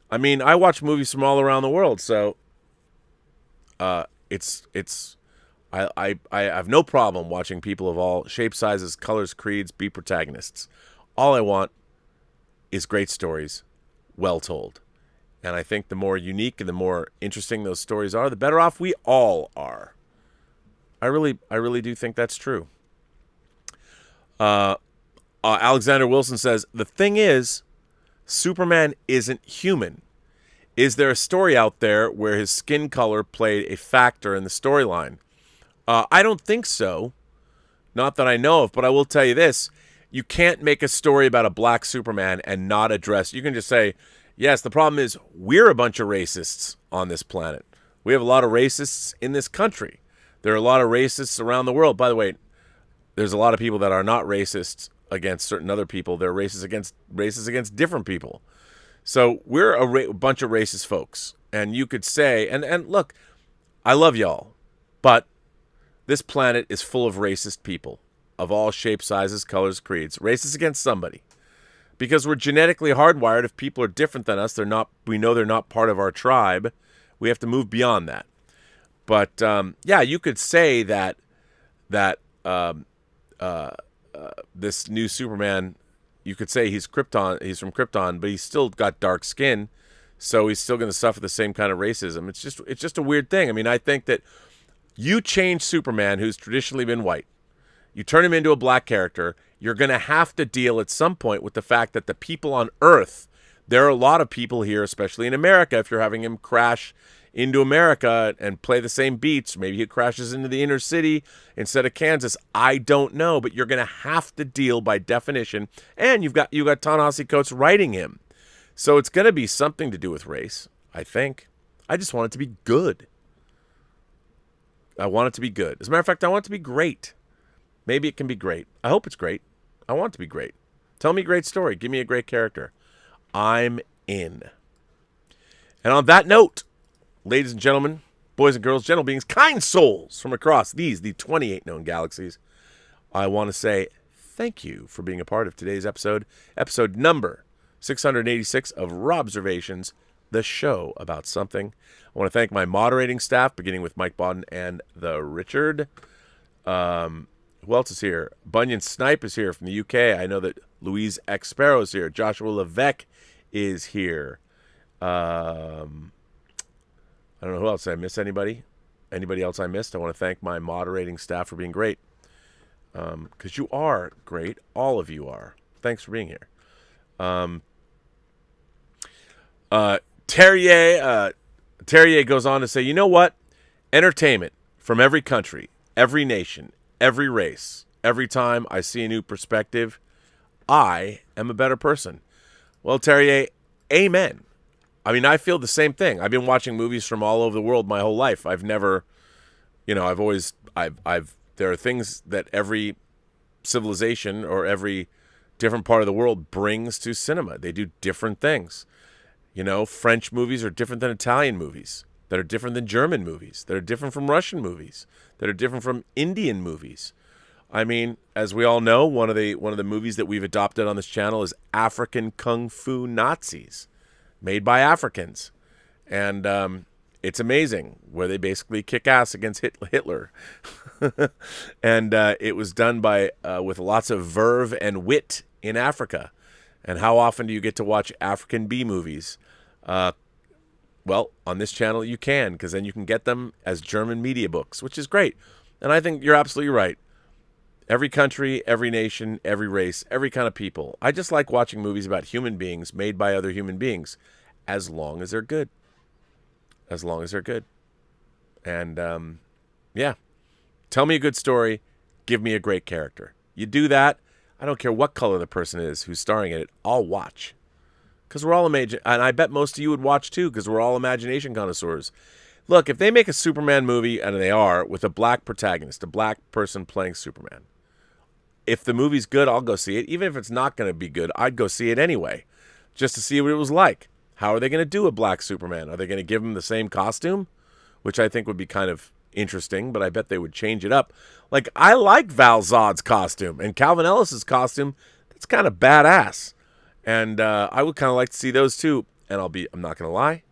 [SPEAKER 2] I mean, I watch movies from all around the world, so I have no problem watching people of all shapes, sizes, colors, creeds be protagonists. All I want is great stories, well told. And I think the more unique and the more interesting those stories are, the better off we all are. I really do think that's true. Alexander Wilson says, the thing is, Superman isn't human. Is there a story out there where his skin color played a factor in the storyline? I don't think so. Not that I know of, but I will tell you this. You can't make a story about a black Superman and not address... You can just say, yes, the problem is we're a bunch of racists on this planet. We have a lot of racists in this country. There are a lot of racists around the world. By the way, there's a lot of people that are not racists against certain other people. They're racist against different people. So we're a bunch of racist folks. And you could say, and look, I love y'all, but this planet is full of racist people of all shapes, sizes, colors, creeds. Racist against somebody. Because we're genetically hardwired. If people are different than us, we know they're not part of our tribe. We have to move beyond that. But yeah, you could say that this new Superman, you could say he's from Krypton, but he's still got dark skin, so he's still going to suffer the same kind of racism. It's just a weird thing. I mean, I think that you change Superman, who's traditionally been white, you turn him into a black character, you're going to have to deal at some point with the fact that the people on Earth, there are a lot of people here, especially in America, if you're having him crash into America and play the same beats, maybe he crashes into the inner city instead of Kansas. I don't know, but you're going to have to deal by definition. And you've got Ta-Nehisi Coates writing him. So it's going to be something to do with race, I think. I just want it to be good. I want it to be good. As a matter of fact, I want it to be great. Maybe it can be great. I hope it's great. I want it to be great. Tell me a great story. Give me a great character. I'm in. And on that note, ladies and gentlemen, boys and girls, gentle beings, kind souls from across the 28 known galaxies, I want to say thank you for being a part of today's episode number 686 of Robservations, the show about something. I want to thank my moderating staff, beginning with Mike Bodden and the Richard. Who else is here? Bunyan Snipe is here from the UK. I know that Louise X. Sparrow is here. Joshua Levesque is here. I don't know who else. Did I miss anybody? Anybody else I missed? I want to thank my moderating staff for being great. Because you are great. All of you are. Thanks for being here. Terrier goes on to say, you know what? Entertainment from every country, every nation, every race. Every time I see a new perspective, I am a better person. Well, Terrier, amen. I mean, I feel the same thing. I've been watching movies from all over the world my whole life. I've never, there are things that every civilization or every different part of the world brings to cinema. They do different things. French movies are different than Italian movies, that are different than German movies, that are different from Russian movies, that are different from Indian movies. I mean, as we all know, one of the movies that we've adopted on this channel is African Kung Fu Nazis, made by Africans. And it's amazing, where they basically kick ass against Hitler. And it was done with lots of verve and wit in Africa. And how often do you get to watch African B movies? Well, on this channel you can, because then you can get them as German media books, which is great. And I think you're absolutely right. Every country, every nation, every race, every kind of people. I just like watching movies about human beings made by other human beings, as long as they're good. As long as they're good. And, yeah. Tell me a good story. Give me a great character. You do that, I don't care what color the person is who's starring in it, I'll watch. Because we're all and I bet most of you would watch too, because we're all imagination connoisseurs. Look, if they make a Superman movie, and they are, with a black protagonist, a black person playing Superman, if the movie's good, I'll go see it. Even if it's not going to be good, I'd go see it anyway, just to see what it was like. How are they going to do a black Superman? Are they going to give him the same costume? Which I think would be kind of interesting, but I bet they would change it up. Like, I like Val Zod's costume, and Calvin Ellis's costume. That's kind of badass. And I would kind of like to see those too. And I'm not going to lie,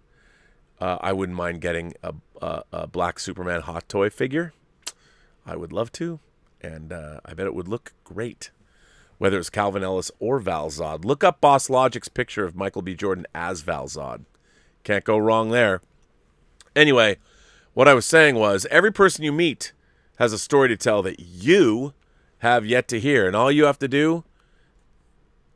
[SPEAKER 2] I wouldn't mind getting a black Superman hot toy figure. I would love to. And I bet it would look great, whether it's Calvin Ellis or Val Zod. Look up Boss Logic's picture of Michael B. Jordan as Val Zod. Can't go wrong there. Anyway, what I was saying was every person you meet has a story to tell that you have yet to hear. And all you have to do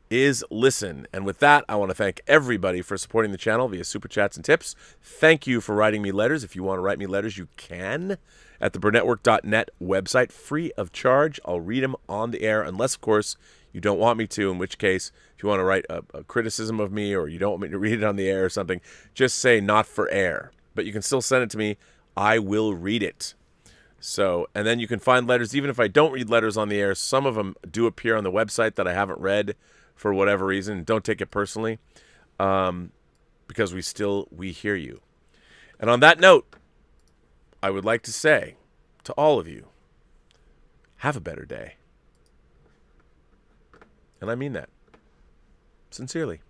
[SPEAKER 2] is listen. And with that, I want to thank everybody for supporting the channel via Super Chats and Tips. Thank you for writing me letters. If you want to write me letters, you can at the Burnettwork.net website, free of charge. I'll read them on the air, unless, of course, you don't want me to, in which case, if you want to write a criticism of me or you don't want me to read it on the air or something, just say not for air. But you can still send it to me. I will read it. So, and then you can find letters, even if I don't read letters on the air, some of them do appear on the website that I haven't read for whatever reason. Don't take it personally, because we hear you. And on that note, I would like to say to all of you, have a better day. And I mean that sincerely.